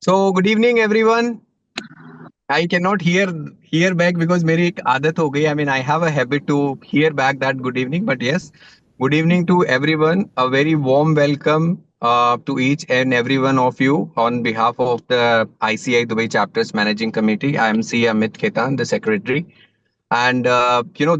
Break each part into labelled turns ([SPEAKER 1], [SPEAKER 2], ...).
[SPEAKER 1] So good evening, everyone. I cannot hear back because मेरी एक आदत हो गई. I mean, I have a habit to hear back that good evening. But yes, good evening to everyone. A very warm welcome to each and every one of you on behalf of the ICI Dubai Chapters Managing Committee. I am C. Amit Khetan, the Secretary. And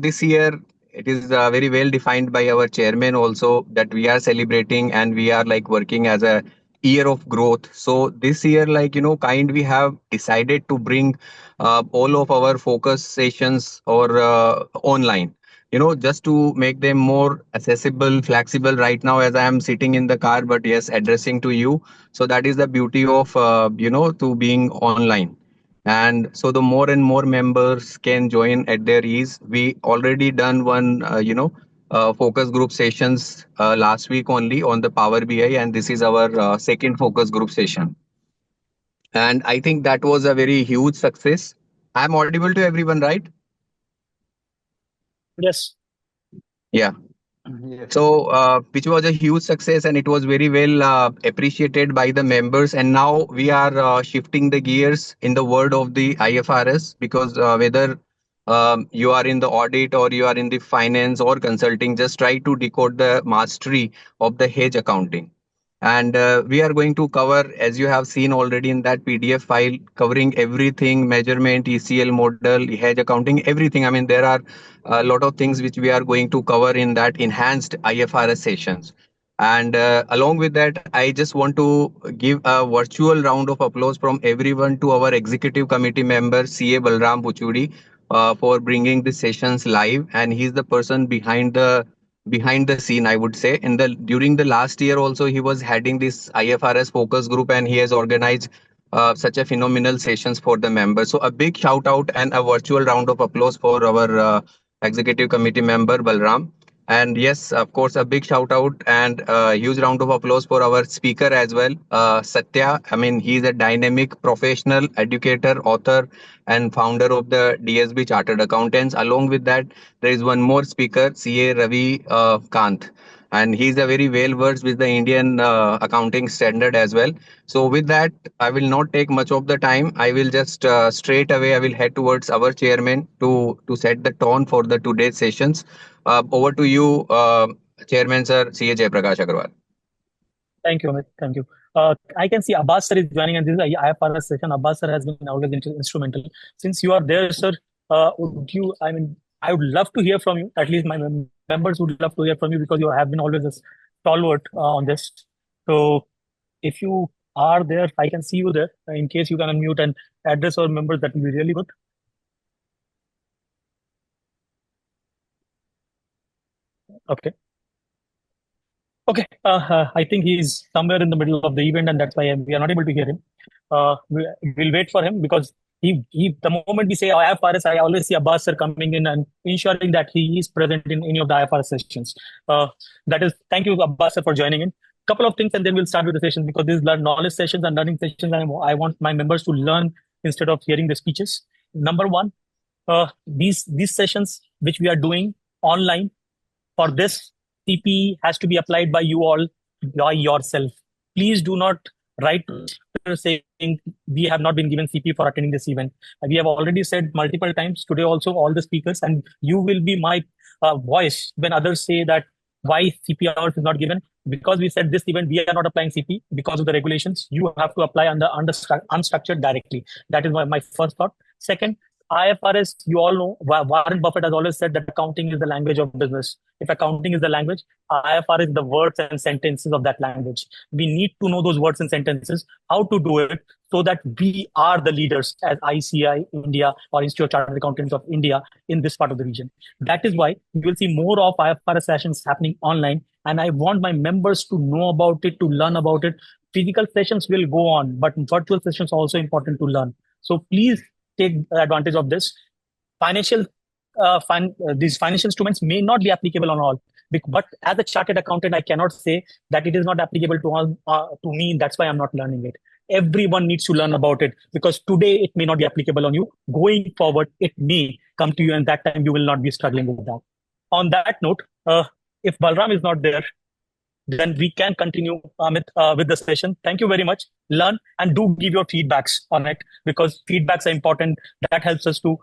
[SPEAKER 1] this year it is very well defined by our chairman also that we are celebrating and we are like working as a year of growth. So this year, we have decided to bring all of our focus sessions or online. Just to make them more accessible, flexible right now as I am sitting in the car, but yes, addressing to you. So that is the beauty of, to being online, and so the more and more members can join at their ease. We already done one focus group sessions last week only on the Power BI, and this is our second focus group session, and I think that was a very huge success. I'm audible to everyone, right?
[SPEAKER 2] Yes.
[SPEAKER 1] Yeah.
[SPEAKER 3] Yes.
[SPEAKER 1] So, which was a huge success, and it was very well appreciated by the members. And now we are shifting the gears in the world of the IFRS, because whether you are in the audit or you are in the finance or consulting, just try to decode the mastery of the hedge accounting. And we are going to cover, as you have seen already in that PDF file, covering everything: measurement, ECL model, hedge accounting, everything. I mean, there are a lot of things which we are going to cover in that enhanced IFRS sessions. And along with that, I just want to give a virtual round of applause from everyone to our executive committee member, CA Balram Puchudi, for bringing the sessions live. And he's the person behind the scene, I would say. In the during the last year also, he was heading this IFRS focus group, and he has organized such a phenomenal sessions for the members. So a big shout out and a virtual round of applause for our executive committee member Balram. And yes, of course, a big shout out and a huge round of applause for our speaker as well, Satya. I mean, he's a dynamic professional educator, author, and founder of the DSB Chartered Accountants. Along with that, there is one more speaker, CA Ravi Kant, and he's a very well versed with the Indian accounting standard as well. So with that, I will not take much of the time. I will just straight away I will head towards our chairman to set the tone for the today's sessions. Over to you, Chairman Sir CA Jayaprakash Agarwal.
[SPEAKER 2] Thank you, Amit. Thank you. I can see Abbas sir is joining, and this is a IFRS session. Abbas sir has been always instrumental. Since you are there, sir, would you? I mean, I would love to hear from you. At least my members would love to hear from you because you have been always a stalwart on this. So, if you are there, I can see you there. In case you can unmute and address our members, that will be really good. Okay. Okay, I think he's somewhere in the middle of the event, and that's why we are not able to hear him. We'll wait for him because the moment we say IFRS, I always see Abbas sir coming in and ensuring that he is present in any of the IFRS sessions. That is, thank you, Abbas sir, for joining in. Couple of things, and then we'll start with the sessions because these are knowledge sessions and learning sessions, and I want my members to learn instead of hearing the speeches. Number one, these sessions which we are doing online, for this, CP has to be applied by you all, by yourself. Please do not write saying we have not been given CP for attending this event. We have already said multiple times today also, all the speakers, and you will be my voice when others say that why CP hours is not given. Because we said this event, we are not applying CP because of the regulations. You have to apply under unstructured directly. That is my first thought. Second, IFRS, you all know, Warren Buffett has always said that accounting is the language of business. If accounting is the language, IFRS is the words and sentences of that language. We need to know those words and sentences, how to do it, so that we are the leaders as ICI India or Institute of Chartered Accountants of India in this part of the region. That is why you will see more of IFRS sessions happening online. And I want my members to know about it, to learn about it. Physical sessions will go on, but virtual sessions are also important to learn. So please take advantage of this. These financial instruments may not be applicable on all, but as a chartered accountant, I cannot say that it is not applicable to all to me. That's why I'm not learning it. Everyone needs to learn about it because today it may not be applicable on you. Going forward, it may come to you, and that time you will not be struggling with that. On that note, if Balram is not there, then we can continue, Amit, with the session. Thank you very much. Learn and do give your feedbacks on it, because feedbacks are important. That helps us to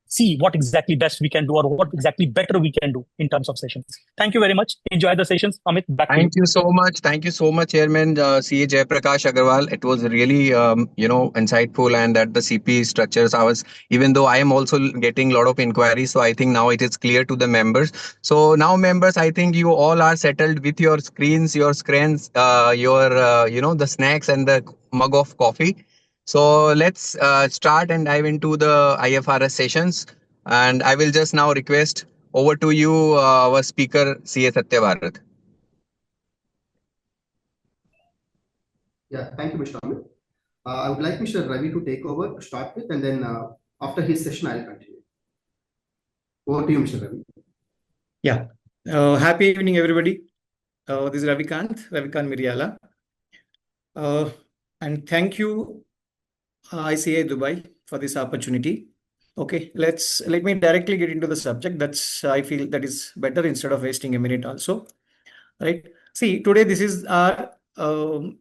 [SPEAKER 2] see what exactly best we can do or what exactly better we can do in terms of sessions. Thank you very much. Enjoy the sessions. Amit, back to you.
[SPEAKER 1] Thank you so much. Thank you so much, Chairman CA Jayaprakash Agarwal. It was really, insightful, and that the CP structures. Even though I am also getting a lot of inquiries, so I think now it is clear to the members. So now, members, I think you all are settled with your screens, the snacks and the mug of coffee. So let's start and dive into the IFRS sessions. And I will just now request over to you, our speaker, CA Satyavarat.
[SPEAKER 3] Yeah, thank you, Mr. Amit. I would like Mr. Ravi to take over to start with, and then after his session, I'll continue. Over to you, Mr. Ravi.
[SPEAKER 4] Yeah. Happy evening, everybody. This is Ravikant Miriala. And thank you, ICA Dubai, for this opportunity. Okay, let me directly get into the subject. I feel that is better instead of wasting a minute also. Right. See, today this is our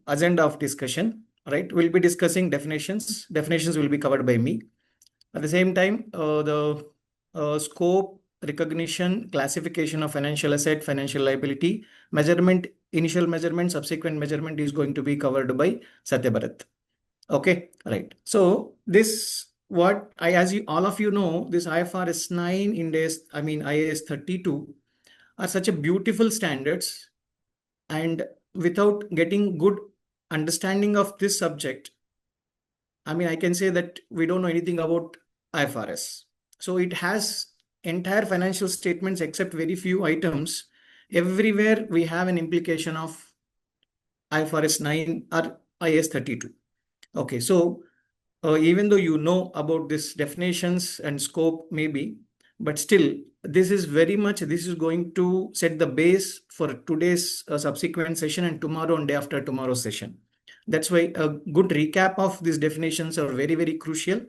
[SPEAKER 4] agenda of discussion. Right. We'll be discussing definitions. Definitions will be covered by me. At the same time, the scope, recognition, classification of financial asset, financial liability, measurement, initial measurement, subsequent measurement is going to be covered by Satyabharat. Okay, right. So this, as you all of you know, this IFRS 9 IAS 32 are such a beautiful standards, and without getting good understanding of this subject, I can say that we don't know anything about IFRS. So it has entire financial statements except very few items. Everywhere we have an implication of IFRS 9 or IAS 32. Okay, so even though you know about this definitions and scope maybe, but still this is going to set the base for today's subsequent session and tomorrow and day after tomorrow's session. That's why a good recap of these definitions are very, very crucial.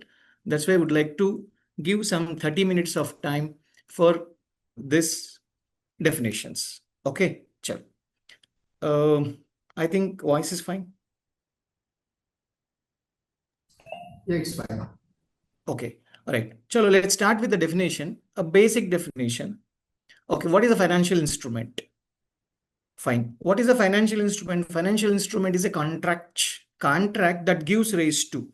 [SPEAKER 4] That's why I would like to give some 30 minutes of time for this definitions. Okay, chal. I think voice is fine.
[SPEAKER 3] Yeah, it's fine.
[SPEAKER 4] Okay, all right. Chalo, let's start with the definition, a basic definition. Okay, what is a financial instrument? Fine. What is a financial instrument? Financial instrument is a contract that gives rise to.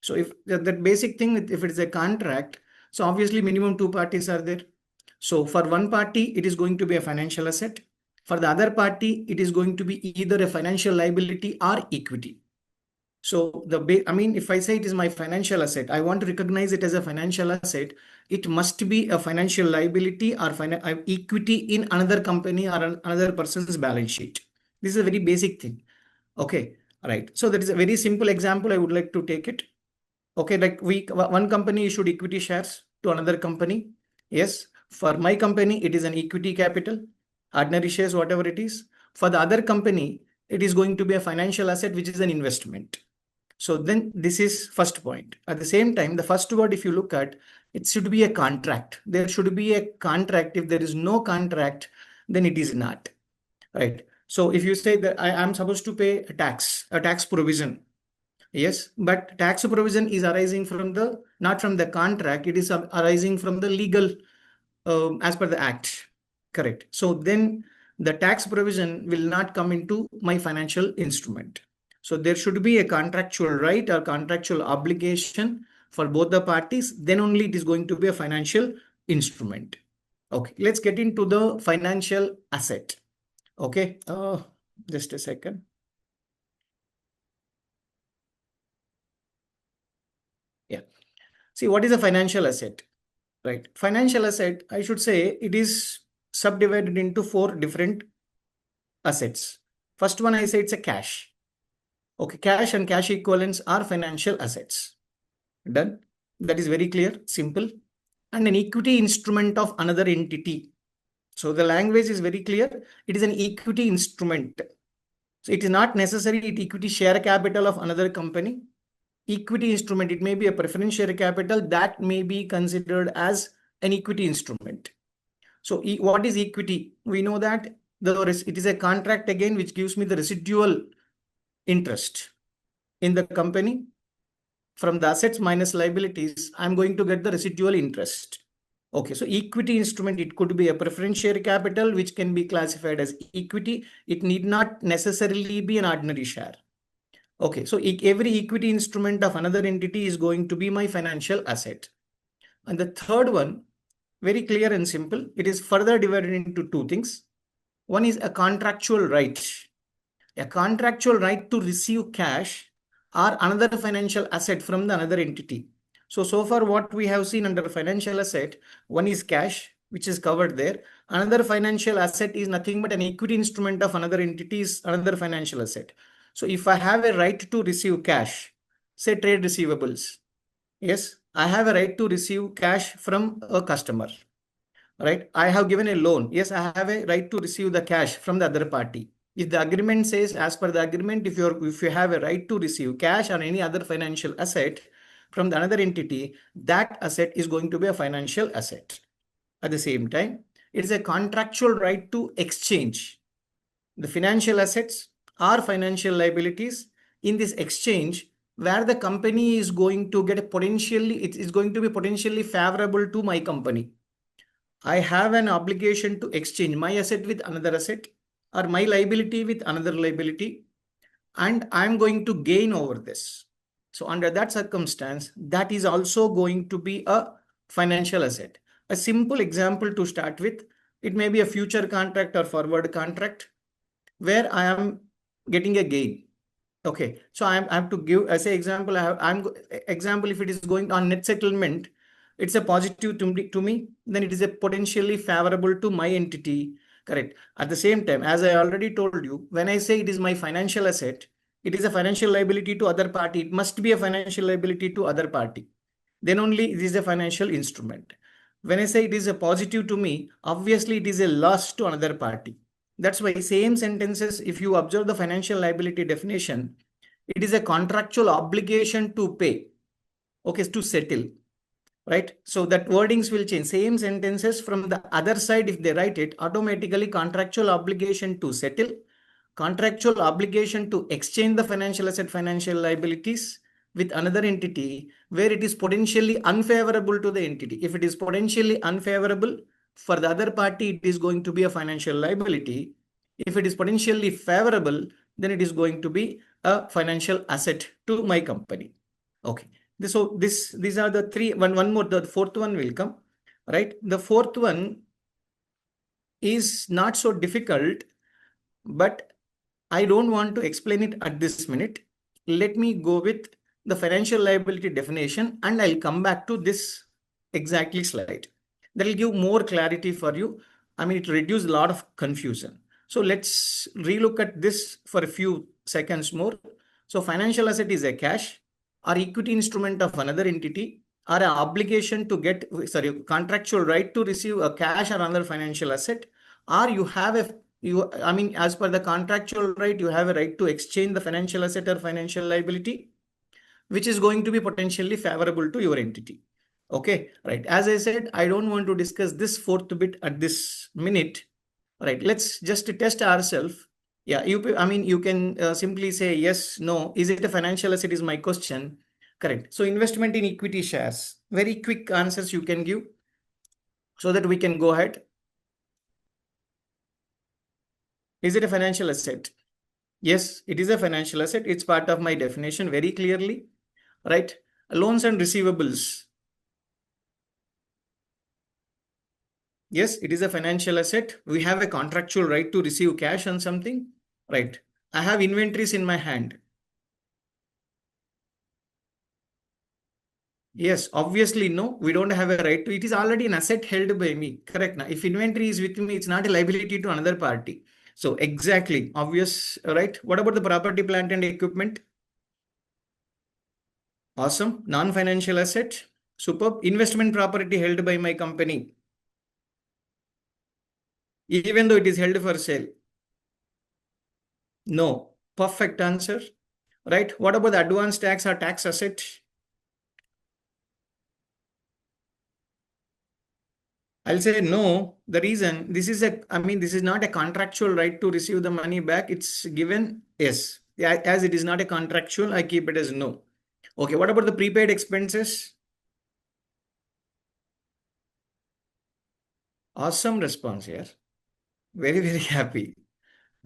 [SPEAKER 4] So if that basic thing, if it is a contract, so obviously minimum two parties are there. So for one party, it is going to be a financial asset. For the other party, it is going to be either a financial liability or equity. So if I say it is my financial asset, I want to recognize it as a financial asset. It must be a financial liability or equity in another company or another person's balance sheet. This is a very basic thing. Okay, right. So that is a very simple example. I would like to take it. Okay, like one company issued equity shares to another company. Yes, for my company, it is an equity capital, ordinary shares, whatever it is. For the other company, it is going to be a financial asset, which is an investment. So then this is first point. At the same time, the first word, if you look at, it should be a contract. There should be a contract. If there is no contract, then it is not. Right. So if you say that I am supposed to pay a tax provision. Yes, but tax provision is arising not from the contract. It is arising from the legal, as per the act. Correct. So then the tax provision will not come into my financial instrument. So there should be a contractual right or contractual obligation for both the parties. Then only it is going to be a financial instrument. Okay, let's get into the financial asset. Okay, just a second. Yeah. See, what is a financial asset? Right. Financial asset, I should say, it is subdivided into 4 different assets. First one, I say it's a cash. Okay, cash and cash equivalents are financial assets. Done. That is very clear, simple. And an equity instrument of another entity. So the language is very clear. It is an equity instrument. So it is not necessary equity share capital of another company. Equity instrument, it may be a preference share capital that may be considered as an equity instrument. So what is equity? We know that it is a contract again, which gives me the residual interest in the company. From the assets minus liabilities, I'm going to get the residual interest. Okay, so equity instrument, it could be a preference share capital, which can be classified as equity. It need not necessarily be an ordinary share. Okay, so every equity instrument of another entity is going to be my financial asset. And the third one, very clear and simple, it is further divided into two things. One is a contractual right. A contractual right to receive cash or another financial asset from the another entity. So far what we have seen under financial asset, one is cash, which is covered there. Another financial asset is nothing but an equity instrument of another entity's another financial asset. So if I have a right to receive cash, say trade receivables, yes, I have a right to receive cash from a customer, right? I have given a loan. Yes, I have a right to receive the cash from the other party. If the agreement says, as per the agreement, if you have a right to receive cash or any other financial asset from the another entity, that asset is going to be a financial asset. At the same time, it is a contractual right to exchange the financial assets or financial liabilities in this exchange, where the company is going to get it is going to be potentially favorable to my company. I have an obligation to exchange my asset with another asset or my liability with another liability, and I'm going to gain over this. So under that circumstance, that is also going to be a financial asset. A simple example to start with, it may be a future contract or forward contract where I am getting a gain. Okay, so I have to give as an example. Example, if it is going on net settlement, it's a positive to me, then it is a potentially favorable to my entity. Correct. At the same time, as I already told you, when I say it is my financial asset, it is a financial liability to other party. It must be a financial liability to other party. Then only it is a financial instrument. When I say it is a positive to me, obviously it is a loss to another party. That's why same sentences, if you observe the financial liability definition, it is a contractual obligation to pay, okay, to settle, right? So that wordings will change. Same sentences from the other side, if they write it, automatically contractual obligation to settle, contractual obligation to exchange the financial asset, financial liabilities with another entity where it is potentially unfavorable to the entity. If it is potentially unfavorable for the other party, it is going to be a financial liability. If it is potentially favorable, then it is going to be a financial asset to my company. Okay. So these are the three. One more, the fourth one will come, right? The fourth one is not so difficult, but I don't want to explain it at this minute. Let me go with the financial liability definition, and I'll come back to this exactly slide. That will give more clarity for you. I mean, it reduces a lot of confusion. So let's relook at this for a few seconds more. So financial asset is a cash or equity instrument of another entity or an obligation to get, sorry, contractual right to receive a cash or another financial asset, or you have a I mean, as per the contractual right, you have a right to exchange the financial asset or financial liability, which is going to be potentially favorable to your entity. Okay, right. As I said, I don't want to discuss this fourth bit at this minute. Right. Let's just test ourselves. Yeah, I mean, you can simply say yes, no. Is it a financial asset? Is my question. Correct. So investment in equity shares. Very quick answers you can give so that we can go ahead. Is it a financial asset? Yes, it is a financial asset. It's part of my definition very clearly, right? Loans and receivables. Yes, it is a financial asset. We have a contractual right to receive cash on something, right? I have inventories in my hand. Yes, obviously, no, we don't have a right to. It is already an asset held by me. Correct. Now, if inventory is with me, it's not a liability to another party. So exactly, obvious, right? What about the property, plant and equipment? Awesome. Non-financial asset. Superb. Investment property held by my company, even though it is held for sale. No. Perfect answer. Right. What about the advance tax or tax asset? I'll say no. The reason this is this is not a contractual right to receive the money back. It's given yes. Yeah, as it is not a contractual, I keep it as no. Okay, what about the prepaid expenses? Awesome response here. Very, very happy.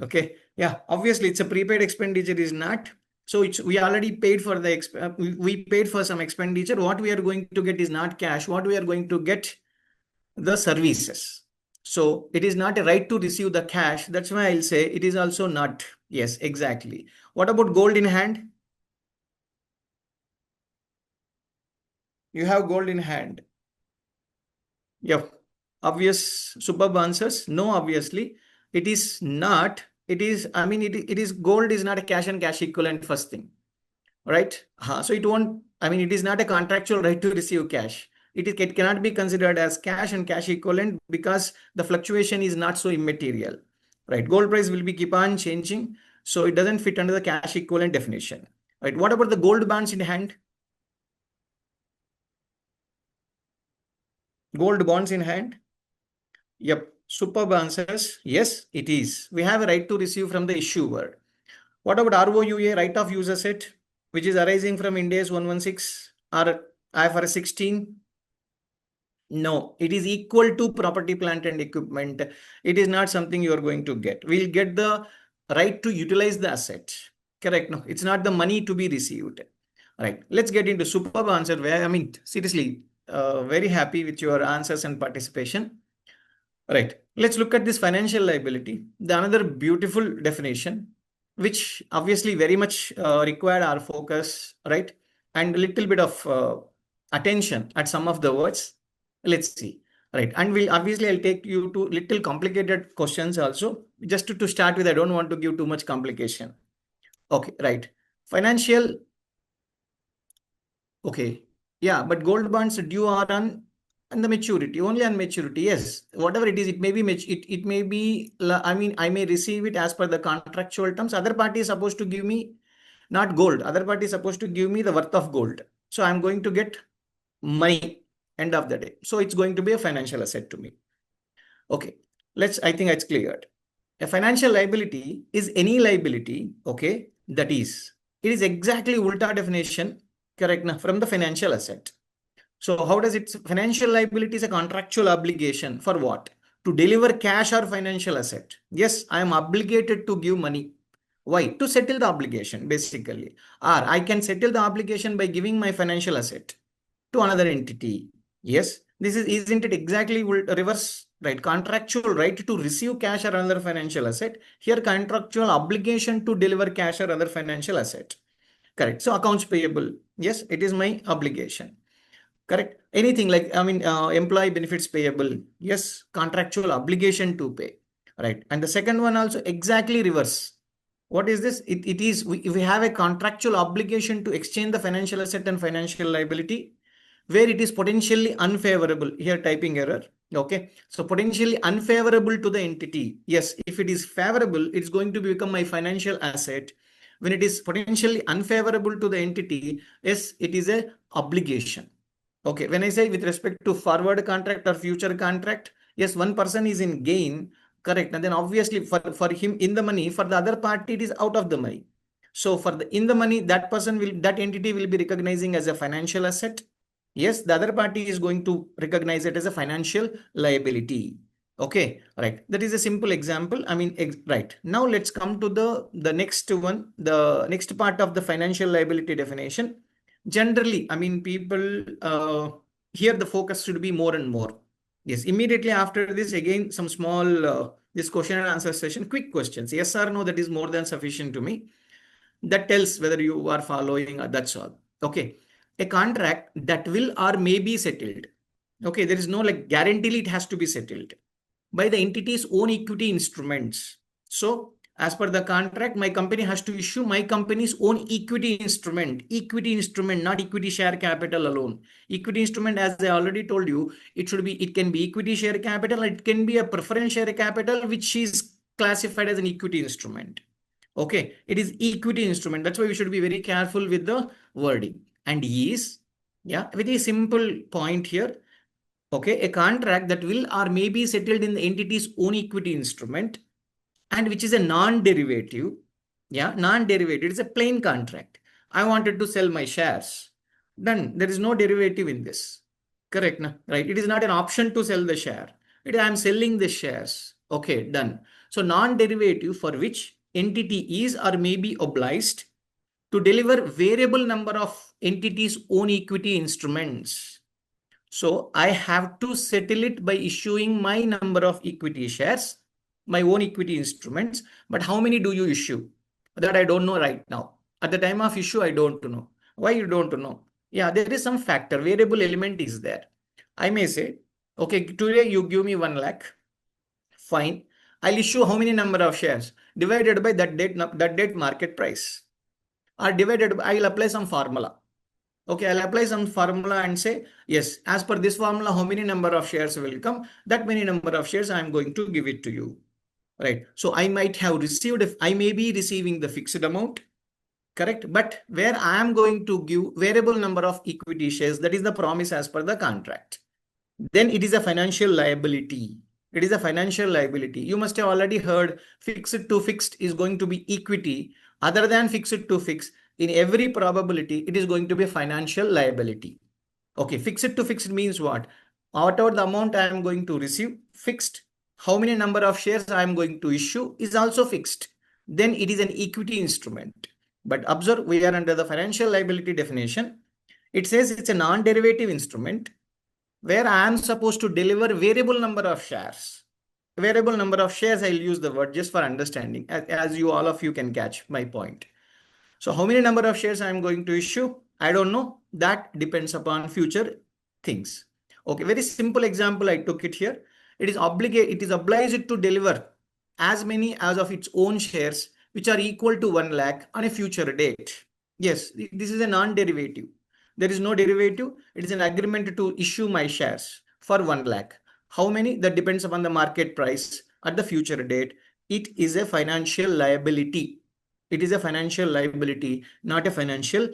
[SPEAKER 4] Okay. Yeah, obviously it's a prepaid expenditure is not. So we already paid for the we paid for some expenditure. What we are going to get is not cash. What we are going to get the services. So it is not a right to receive the cash. That's why I'll say it is also not. Yes, exactly. What about gold in hand? You have gold in hand. Yep. Obvious, superb answers. No, obviously. It is not. It is, it is gold is not a cash and cash equivalent first thing. Right? So it won't, it is not a contractual right to receive cash. It cannot be considered as cash and cash equivalent because the fluctuation is not so immaterial. Right? Gold price will be keep on changing. So it doesn't fit under the cash equivalent definition. Right? What about the gold bonds in hand? Gold bonds in hand? Yep. Superb answers. Yes, it is. We have a right to receive from the issuer. What about ROUA, right of use asset, which is arising from Ind AS 116 or IFRS 16? No, it is equal to property, plant and equipment. It is not something you are going to get. We'll get the right to utilize the asset. Correct. No, it's not the money to be received. Right. Let's get into superb answer where, seriously, very happy with your answers and participation. Right. Let's look at this financial liability. The another beautiful definition, which obviously very much required our focus, right? And a little bit of attention at some of the words. Let's see. Right. And I'll take you to little complicated questions also. Just to start with, I don't want to give too much complication. Okay. Right. Financial. Okay. Yeah. But gold bonds due are on and the maturity, only on maturity. Yes. Whatever it is, it may be, it may be, I may receive it as per the contractual terms. Other party is supposed to give me not gold. Other party is supposed to give me the worth of gold. So I'm going to get money end of the day. So it's going to be a financial asset to me. Okay. I think it's cleared. A financial liability is any liability, okay, that is, it is exactly ulta definition, correct, na, from the financial asset. So how does it, financial liability is a contractual obligation for what? To deliver cash or financial asset. Yes, I am obligated to give money. Why? To settle the obligation, basically. Or I can settle the obligation by giving my financial asset to another entity. Yes, isn't it exactly reverse, right? Contractual right to receive cash or another financial asset. Here, contractual obligation to deliver cash or other financial asset. Correct. So accounts payable. Yes, it is my obligation. Correct. Anything like, employee benefits payable. Yes, contractual obligation to pay. Right. And the second one also exactly reverse. What is this? It is, we have a contractual obligation to exchange the financial asset and financial liability where it is potentially unfavorable. Here, typing error. Okay. So potentially unfavorable to the entity. Yes, if it is favorable, it's going to become my financial asset. When it is potentially unfavorable to the entity, yes, it is a obligation. Okay, when I say with respect to forward contract or future contract, yes, one person is in gain, correct. And then obviously for him in the money, for the other party, it is out of the money. So for the in the money, that entity will be recognizing as a financial asset. Yes, the other party is going to recognize it as a financial liability. Okay, right. That is a simple example. Right. Now let's come to the next one, the next part of the financial liability definition. Generally, people here the focus should be more and more. Yes, immediately after this, again, some small this question and answer session, quick questions. Yes or no, that is more than sufficient to me. That tells whether you are following, that's all. Okay. A contract that will or may be settled. Okay, there is no like guarantee it has to be settled by the entity's own equity instruments. So as per the contract, my company has to issue my company's own equity instrument, not equity share capital alone. Equity instrument, as I already told you, it can be equity share capital, it can be a preference share capital, which is classified as an equity instrument. Okay, it is equity instrument. That's why we should be very careful with the wording. And is, yeah, very simple point here. Okay, a contract that will or may be settled in the entity's own equity instrument and which is a non-derivative. Yeah, non-derivative. It's a plain contract. I wanted to sell my shares. Done. There is no derivative in this. Correct, na? Right? It is not an option to sell the share. I am selling the shares. Okay, done. So non-derivative for which entity is or may be obliged to deliver variable number of entities' own equity instruments. So I have to settle it by issuing my number of equity shares, my own equity instruments. But how many do you issue? That I don't know right now. At the time of issue, I don't know. Why you don't know? Yeah, there is some factor, variable element is there. I may say, okay, today you give me 1 lakh. Fine. I'll issue how many number of shares divided by that date market price, or divided by, I'll apply some formula. Okay, I'll apply some formula and say, yes, as per this formula, how many number of shares will come? That many number of shares I'm going to give it to you. Right. So I might have received, if I may be receiving the fixed amount, correct? But where I am going to give variable number of equity shares, that is the promise as per the contract. Then it is a financial liability. It is a financial liability. You must have already heard fixed to fixed is going to be equity. Other than fixed to fixed, in every probability, it is going to be a financial liability. Okay, fixed to fixed means what? Whatever the amount I am going to receive, fixed. How many number of shares I am going to issue is also fixed. Then it is an equity instrument. But observe, we are under the financial liability definition. It says it's a non-derivative instrument where I am supposed to deliver variable number of shares. Variable number of shares, I'll use the word just for understanding, as you all of you can catch my point. So how many number of shares I am going to issue? I don't know. That depends upon future things. Okay, very simple example I took it here. It is obliged to deliver as many as of its own shares which are equal to 1 lakh on a future date. Yes, this is a non-derivative. There is no derivative. It is an agreement to issue my shares for 1 lakh. How many? That depends upon the market price at the future date. It is a financial liability. It is a financial liability, not a financial,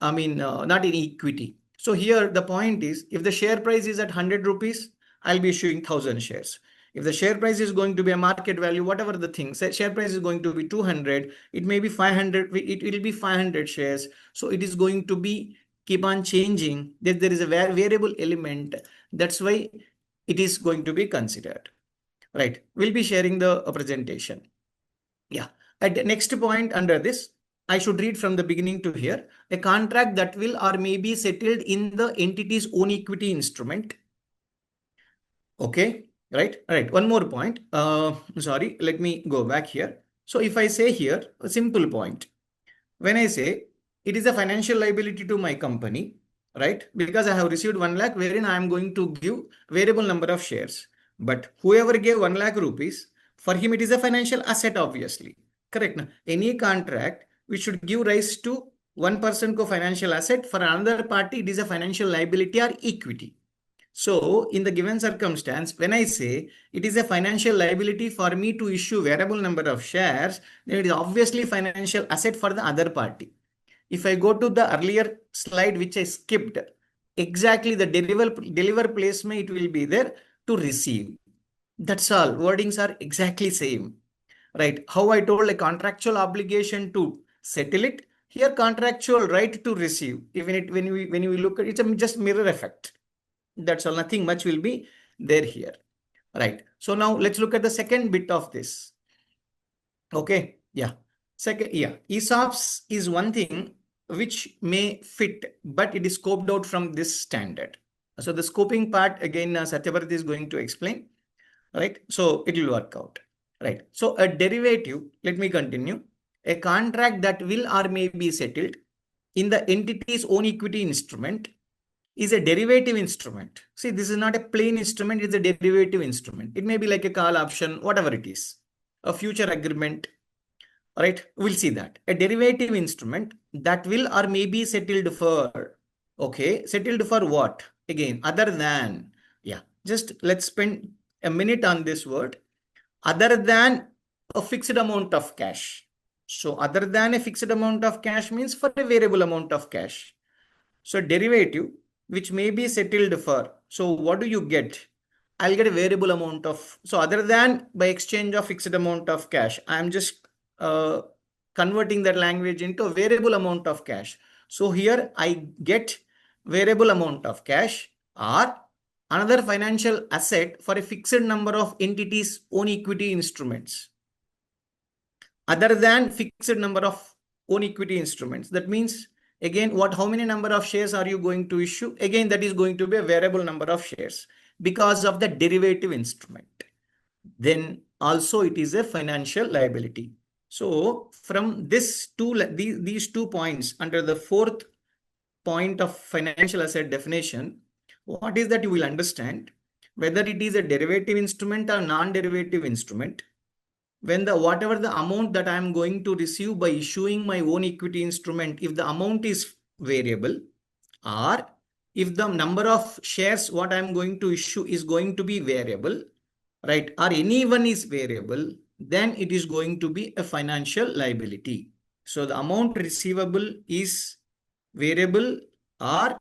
[SPEAKER 4] not in equity. So here the point is, if the share price is at 100 rupees, I'll be issuing 1000 shares. If the share price is going to be a market value, whatever the thing, say share price is going to be 200, it may be 500, it will be 500 shares. So it is going to be keep on changing. There is a variable element. That's why it is going to be considered. Right. We'll be sharing the presentation. Yeah. At the next point under this, I should read from the beginning to here. A contract that will or may be settled in the entity's own equity instrument. Okay. Right. All right. One more point. Sorry. Let me go back here. So if I say here, a simple point. When I say it is a financial liability to my company, right? Because I have received 1 lakh wherein I am going to give variable number of shares. But whoever gave 1 lakh rupees, for him it is a financial asset, obviously. Correct. Now, any contract which should give rise to one person co financial asset, for another party it is a financial liability or equity. So in the given circumstance, when I say it is a financial liability for me to issue variable number of shares, then it is obviously financial asset for the other party. If I go to the earlier slide, which I skipped, exactly the deliver placement, it will be there to receive. That's all. Wordings are exactly same. Right. How I told a contractual obligation to settle it, here contractual right to receive. Even it when we look at it, it's just mirror effect. That's all. Nothing much will be there here. Right. So now let's look at the second bit of this. Okay. Yeah. Second, yeah. ESOPs is one thing which may fit, but it is scoped out from this standard. So the scoping part, again, Satyavarthi is going to explain. Right. So it will work out. Right. So a derivative, let me continue. A contract that will or may be settled in the entity's own equity instrument is a derivative instrument. See, this is not a plain instrument, it's a derivative instrument. It may be like a call option, whatever it is, a future agreement, right? We'll see that. A derivative instrument that will or may be settled for, okay, settled for what? Again, other than, yeah, just let's spend a minute on this word, other than a fixed amount of cash. So other than a fixed amount of cash means for a variable amount of cash. So derivative which may be settled for So what do you get? I'll get a variable amount of, so other than by exchange of fixed amount of cash, I'm just converting that language into a variable amount of cash. So here I get variable amount of cash or another financial asset for a fixed number of entities' own equity instruments other than fixed number of own equity instruments. That means again, how many number of shares are you going to issue? Again, that is going to be a variable number of shares because of the derivative instrument. Then also it is a financial liability. So from these 2 points under the fourth point of financial asset definition, what is that you will understand whether it is a derivative instrument or non-derivative instrument. When whatever the amount that I am going to receive by issuing my own equity instrument, if the amount is variable or if the number of shares what I am going to issue is going to be variable, right, or any one is variable, then it is going to be a financial liability. So the amount receivable is variable or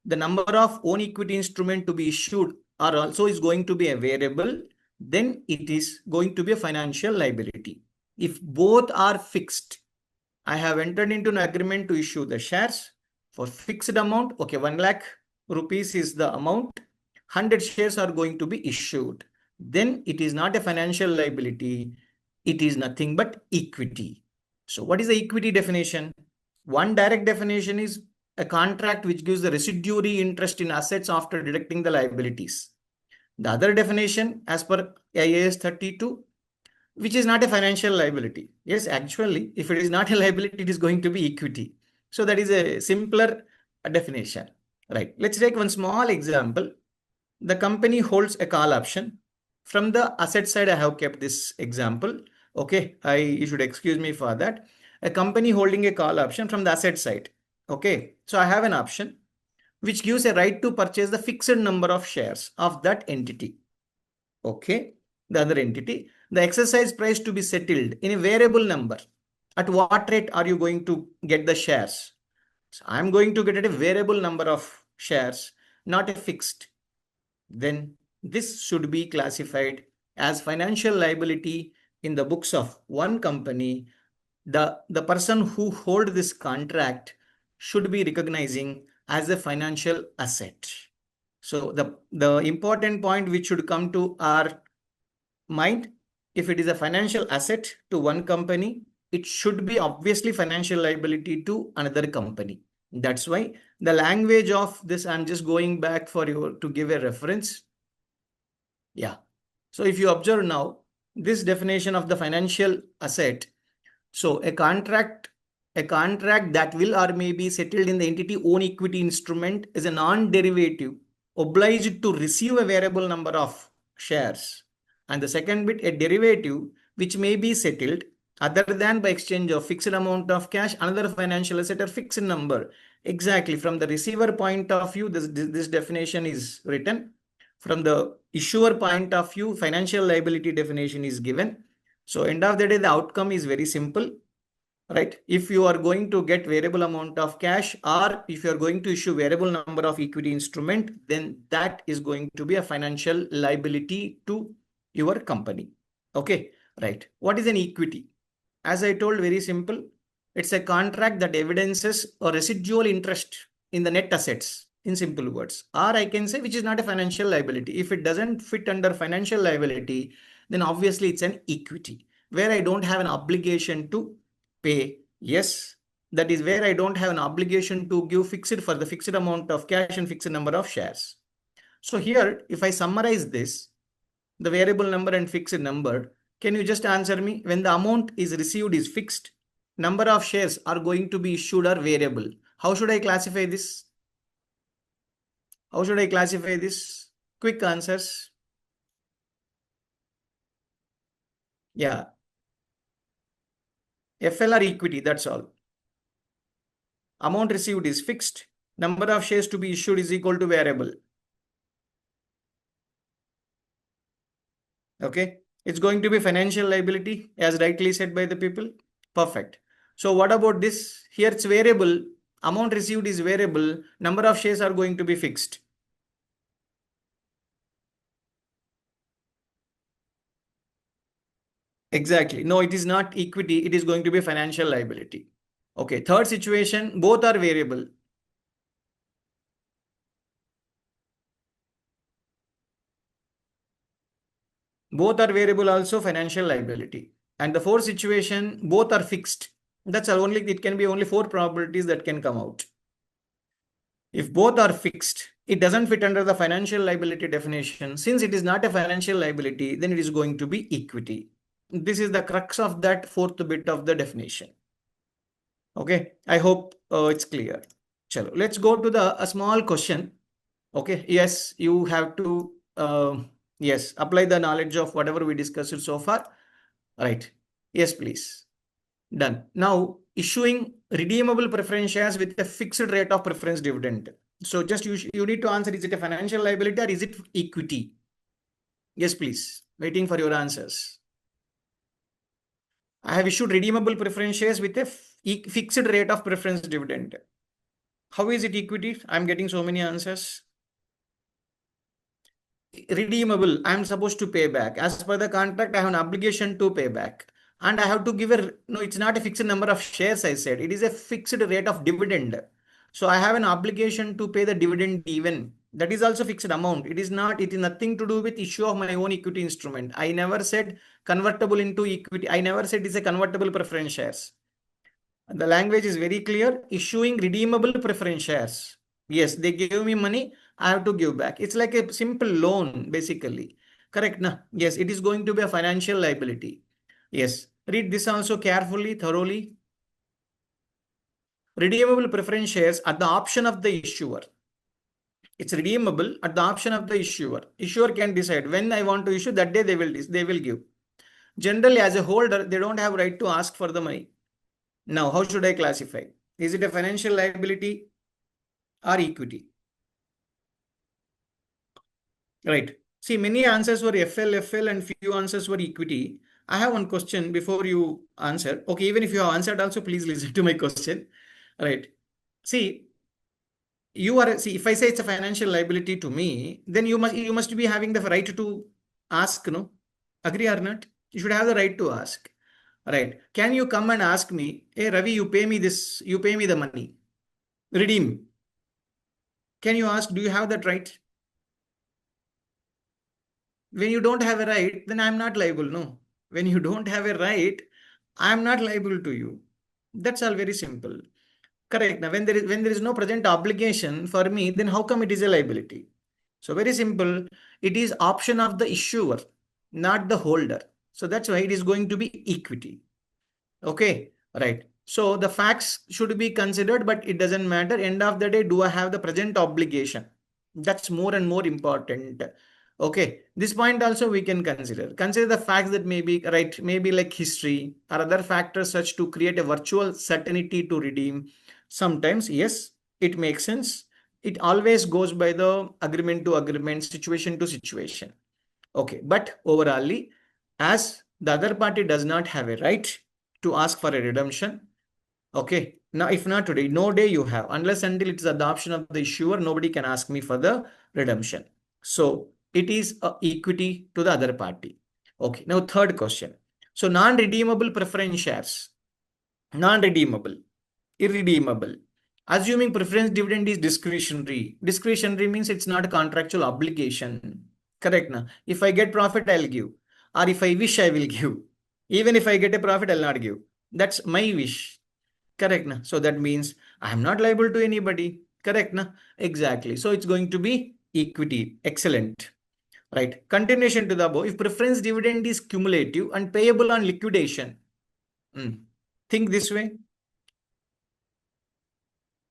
[SPEAKER 4] the number of own equity instrument to be issued are also is going to be a variable, then it is going to be a financial liability. If both are fixed, I have entered into an agreement to issue the shares for fixed amount. Okay, 1 lakh rupees is the amount. 100 shares are going to be issued. Then it is not a financial liability. It is nothing but equity. So what is the equity definition? One direct definition is a contract which gives the residuary interest in assets after deducting the liabilities. The other definition as per IAS 32, which is not a financial liability. Yes, actually, if it is not a liability, it is going to be equity. So that is a simpler definition, right? Let's take one small example. The company holds a call option. From the asset side, I have kept this example. Okay, you should excuse me for that. A company holding a call option from the asset side. Okay, so I have an option which gives a right to purchase the fixed number of shares of that entity. Okay, the other entity, the exercise price to be settled in a variable number. At what rate are you going to get the shares? So I'm going to get at a variable number of shares, not a fixed. Then this should be classified as financial liability in the books of one company. The person who hold this contract should be recognizing as a financial asset. So the important point which should come to our mind, if it is a financial asset to one company, it should be obviously financial liability to another company. That's why the language of this, I'm just going back for you to give a reference. Yeah. So if you observe now, this definition of the financial asset, so a contract that will or may be settled in the entity own equity instrument is a non-derivative obliged to receive a variable number of shares. And the second bit, a derivative which may be settled other than by exchange of fixed amount of cash, another financial asset or fixed number. Exactly. From the receiver point of view, this definition is written. From the issuer point of view, financial liability definition is given. So end of the day, the outcome is very simple, right? If you are going to get variable amount of cash or if you are going to issue variable number of equity instrument, then that is going to be a financial liability to your company. Okay, right. What is an equity? As I told, very simple. It's a contract that evidences a residual interest in the net assets, in simple words. Or I can say which is not a financial liability. If it doesn't fit under financial liability, then obviously it's an equity where I don't have an obligation to pay. Yes, that is where I don't have an obligation to give fixed for the fixed amount of cash and fixed number of shares. So here, if I summarize this, the variable number and fixed number, can you just answer me? When the amount is received is fixed, number of shares are going to be issued or variable. How should I classify this? How should I classify this? Quick answers. Yeah. FL or equity, that's all. Amount received is fixed. Number of shares to be issued is equal to variable. Okay. It's going to be financial liability as rightly said by the people. Perfect. So what about this? Here it's variable. Amount received is variable. Number of shares are going to be fixed. Exactly. No, it is not equity. It is going to be financial liability. Okay. Third situation, both are variable. Both are variable also financial liability. And the fourth situation, both are fixed. That's only, it can be only four probabilities that can come out. If both are fixed, it doesn't fit under the financial liability definition. Since it is not a financial liability, then it is going to be equity. This is the crux of that fourth bit of the definition. Okay, I hope it's clear. Chalo, let's go to a small question. Okay, yes, you have to yes, apply the knowledge of whatever we discussed so far. Right. Yes, please. Done. Now, issuing redeemable preference shares with a fixed rate of preference dividend. So just you need to answer, is it a financial liability or is it equity? Yes, please. Waiting for your answers. I have issued redeemable preference shares with a fixed rate of preference dividend. How is it equity? I'm getting so many answers. Redeemable, I'm supposed to pay back. As per the contract, I have an obligation to pay back. And I have to give no, it's not a fixed number of shares, I said. It is a fixed rate of dividend. So I have an obligation to pay the dividend even. That is also fixed amount. It is nothing to do with issue of my own equity instrument. I never said convertible into equity. I never said it's a convertible preference shares. The language is very clear. Issuing redeemable preference shares. Yes, they gave me money. I have to give back. It's like a simple loan, basically. Correct? Na? Yes, it is going to be a financial liability. Yes. Read this also carefully, thoroughly. Redeemable preference shares at the option of the issuer. It's redeemable at the option of the issuer. Issuer can decide when I want to issue, that day they will give. Generally, as a holder, they don't have right to ask for the money. Now, how should I classify? Is it a financial liability or equity? Right. See, many answers were FL, and few answers were equity. I have one question before you answer. Okay, even if you have answered also, please listen to my question. Right. See, if I say it's a financial liability to me, then you must be having the right to ask, no? Agree or not? You should have the right to ask. Right. Can you come and ask me, hey Ravi, you pay me this, you pay me the money. Redeem. Can you ask, do you have that right? When you don't have a right, then I'm not liable. No. When you don't have a right, I'm not liable to you. That's all very simple. Correct. Now, when there is no present obligation for me, then how come it is a liability? So very simple. It is option of the issuer, not the holder. So that's why it is going to be equity. Okay. Right. So the facts should be considered, but it doesn't matter. End of the day, do I have the present obligation? That's more and more important. Okay, this point also we can consider. Consider the facts that may be right, maybe like history or other factors such to create a virtual certainty to redeem. Sometimes, yes, it makes sense. It always goes by the agreement to agreement, situation to situation. Okay, but overallly, as the other party does not have a right to ask for a redemption, okay, now if not today, no day you have, unless until it's the option of the issuer, nobody can ask me for the redemption. So it is a equity to the other party. Okay, now third question. So non-redeemable preference shares, non-redeemable, irredeemable. Assuming preference dividend is discretionary. Discretionary means it's not a contractual obligation. Correct na? If I get profit, I'll give. Or if I wish, I will give. Even if I get a profit, I'll not give. That's my wish. Correct na? So that means I am not liable to anybody. Correct na? Exactly. So it's going to be equity. Excellent. Right. Continuation to the above. If preference dividend is cumulative and payable on liquidation, think this way.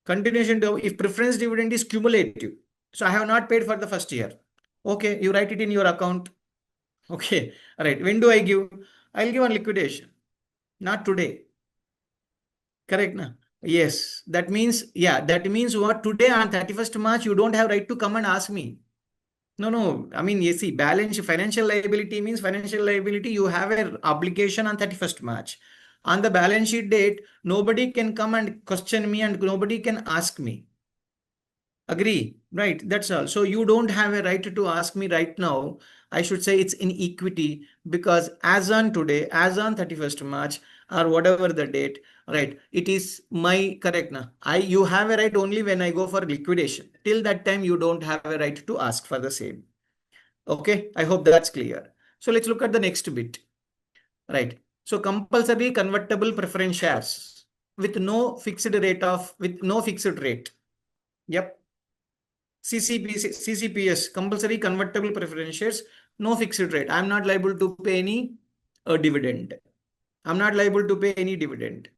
[SPEAKER 4] Continuation to if preference dividend is cumulative. So I have not paid for the first year. Okay, you write it in your account. Okay, all right. When do I give? I'll give on liquidation. Not today. Correct, na? Yes. That means, yeah, that means what? Today on 31st March, you don't have right to come and ask me. No. I mean, you see, balance financial liability means financial liability. You have an obligation on 31st March. On the balance sheet date, nobody can come and question me and nobody can ask me. Agree, right? That's all. So you don't have a right to ask me right now. I should say it's in equity because as on today, as on 31st March or whatever the date, right? It is my correct now. You have a right only when I go for liquidation. Till that time, you don't have a right to ask for the same. Okay, I hope that's clear. So let's look at the next bit, right? So compulsory convertible preference shares with no fixed rate. Yep. CCPS, compulsory convertible preference shares, no fixed rate. I'm not liable to pay any dividend. I'm not liable to pay any dividend.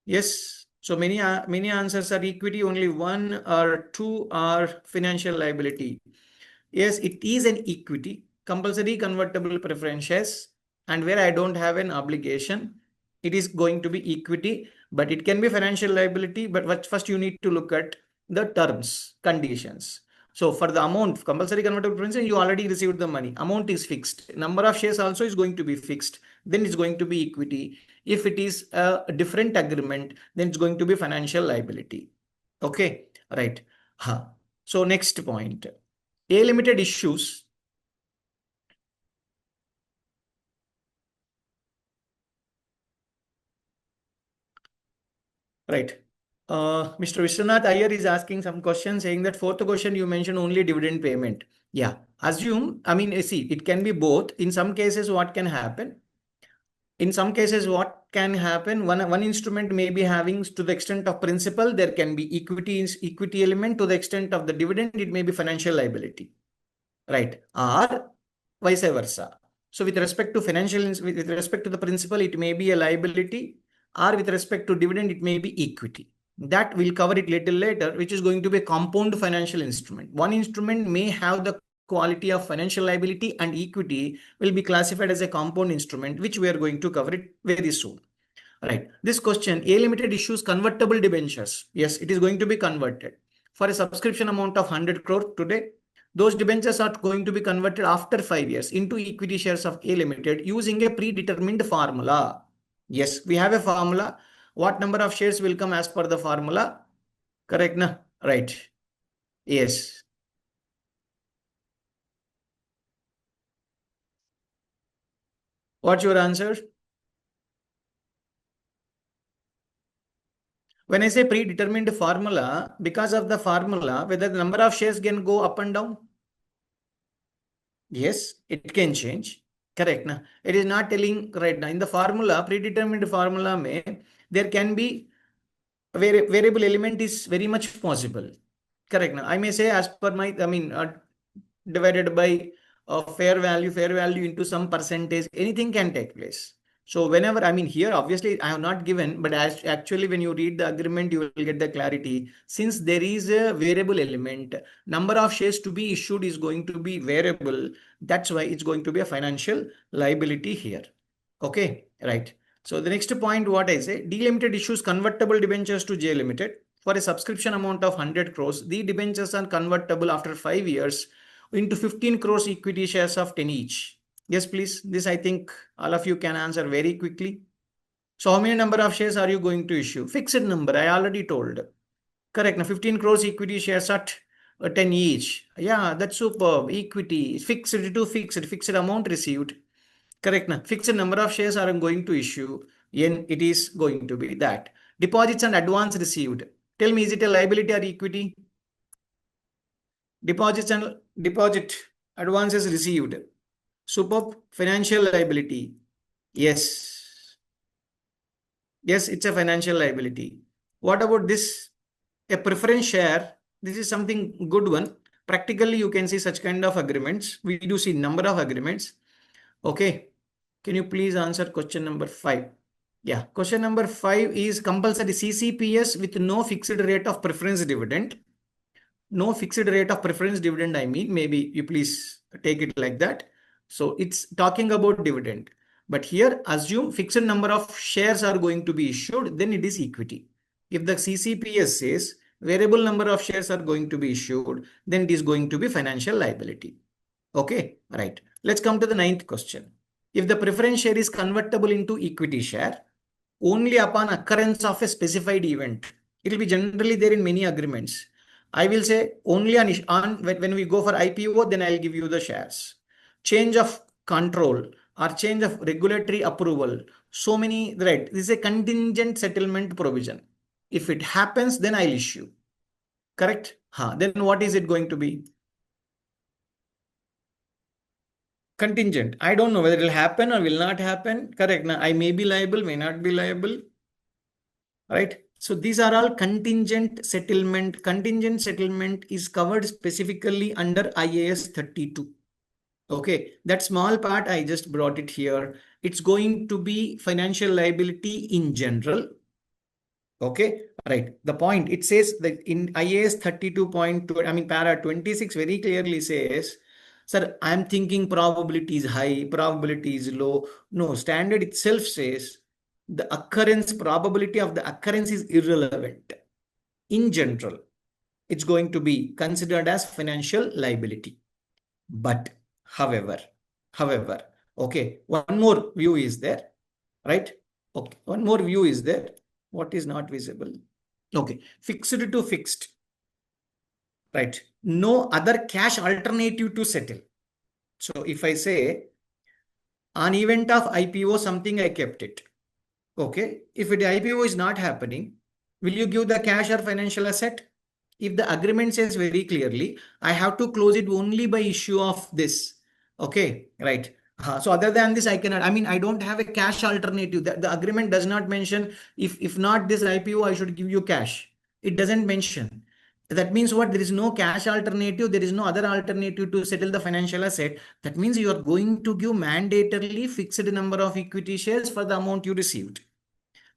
[SPEAKER 4] Yes. So many answers are equity. Only one or two are financial liability. Yes, it is an equity, compulsory convertible preference shares, and where I don't have an obligation, it is going to be equity, but it can be financial liability. But what first you need to look at the terms, conditions. So for the amount, compulsory convertible preference, you already received the money. Amount is fixed. Number of shares also is going to be fixed. Then it's going to be equity. If it is a different agreement, then it's going to be financial liability. Okay, right. Huh. So next point. A limited issues right. Mr. Vishwanath Iyer is asking some question saying that fourth question you mentioned only dividend payment. Yeah, assume, I mean, see, it can be both. In some cases, what can happen? In some cases, what can happen? One instrument may be having to the extent of principal, there can be equity element to the extent of the dividend, it may be financial liability. Right, or vice versa. So with respect to with respect to the principal, it may be a liability, or with respect to dividend, it may be equity. That we'll cover it little later, which is going to be a compound financial instrument. One instrument may have the quality of financial liability and equity will be classified as a compound instrument, which we are going to cover it very soon. Right. This question, A limited issues convertible debentures. Yes, it is going to be converted for a subscription amount of 100 crore today. Those debentures are going to be converted after 5 years into equity shares of A Limited using a predetermined formula. Yes, we have a formula. What number of shares will come as per the formula? Correct, na? Right. Yes. What's your answer? When I say predetermined formula, because of the formula, whether the number of shares can go up and down? Yes, it can change. Correct. Now, it is not telling right now. In the formula, predetermined formula, there can be variable element is very much possible. Correct. Now, I may say as per my, divided by fair value into some percentage, anything can take place. So whenever, here, obviously I have not given, but actually when you read the agreement, you will get the clarity. Since there is a variable element, number of shares to be issued is going to be variable. That's why it's going to be a financial liability here. Okay, right. So the next point, what I say, D Limited issues convertible debentures to J Limited for a subscription amount of 100 crores. The debentures are convertible after 5 years into 15 crores equity shares of 10 each. Yes, please. This I think all of you can answer very quickly. So how many number of shares are you going to issue? Fixed number, I already told. Correct. Now 15 crores equity shares at 10 each. Yeah, that's superb. Equity, fixed amount received. Correct. Now fixed number of shares are going to issue. Yen, it is going to be that. Deposits and advance received. Tell me, is it a liability or equity? Deposit advances received. Superb. Financial liability. Yes. Yes, it's a financial liability. What about this? A preference share. This is something good one. Practically, you can see such kind of agreements. We do see number of agreements. Okay. Can you please answer question number 5? Yeah. Question number 5 is compulsory CCPS with no fixed rate of preference dividend. No fixed rate of preference dividend, I mean, maybe you please take it like that. So it's talking about dividend. But here, assume fixed number of shares are going to be issued, then it is equity. If the CCPS says variable number of shares are going to be issued, then it is going to be financial liability. Okay, right. Let's come to the 9th question. If the preference share is convertible into equity share, only upon occurrence of a specified event, it will be generally there in many agreements. I will say only on when we go for IPO, then I'll give you the shares. Change of control or change of regulatory approval. So many, right? This is a contingent settlement provision. If it happens, then I'll issue. Correct? Then what is it going to be? Contingent. I don't know whether it will happen or will not happen. Correct. Now, I may be liable, may not be liable. Right? So these are all contingent settlement. Contingent settlement is covered specifically under IAS 32. Okay, that small part I just brought it here. It's going to be financial liability in general. Okay, right. The point it says that in IAS 32.2, I mean, para 26 very clearly says, sir, I'm thinking probability is high, probability is low. No, standard itself says the occurrence, probability of the occurrence is irrelevant. In general, it's going to be considered as financial liability. But however, okay, one more view is there, right? Okay, one more view is there. What is not visible? Okay, fixed to fixed, right? No other cash alternative to settle. So if I say on event of IPO, something I kept it. Okay, if the IPO is not happening, will you give the cash or financial asset? If the agreement says very clearly, I have to close it only by issue of this. Okay, right. So other than this, I cannot. I mean, I don't have a cash alternative. The agreement does not mention if not this IPO, I should give you cash. It doesn't mention. That means what? There is no cash alternative. There is no other alternative to settle the financial asset. That means you are going to give mandatorily fixed number of equity shares for the amount you received.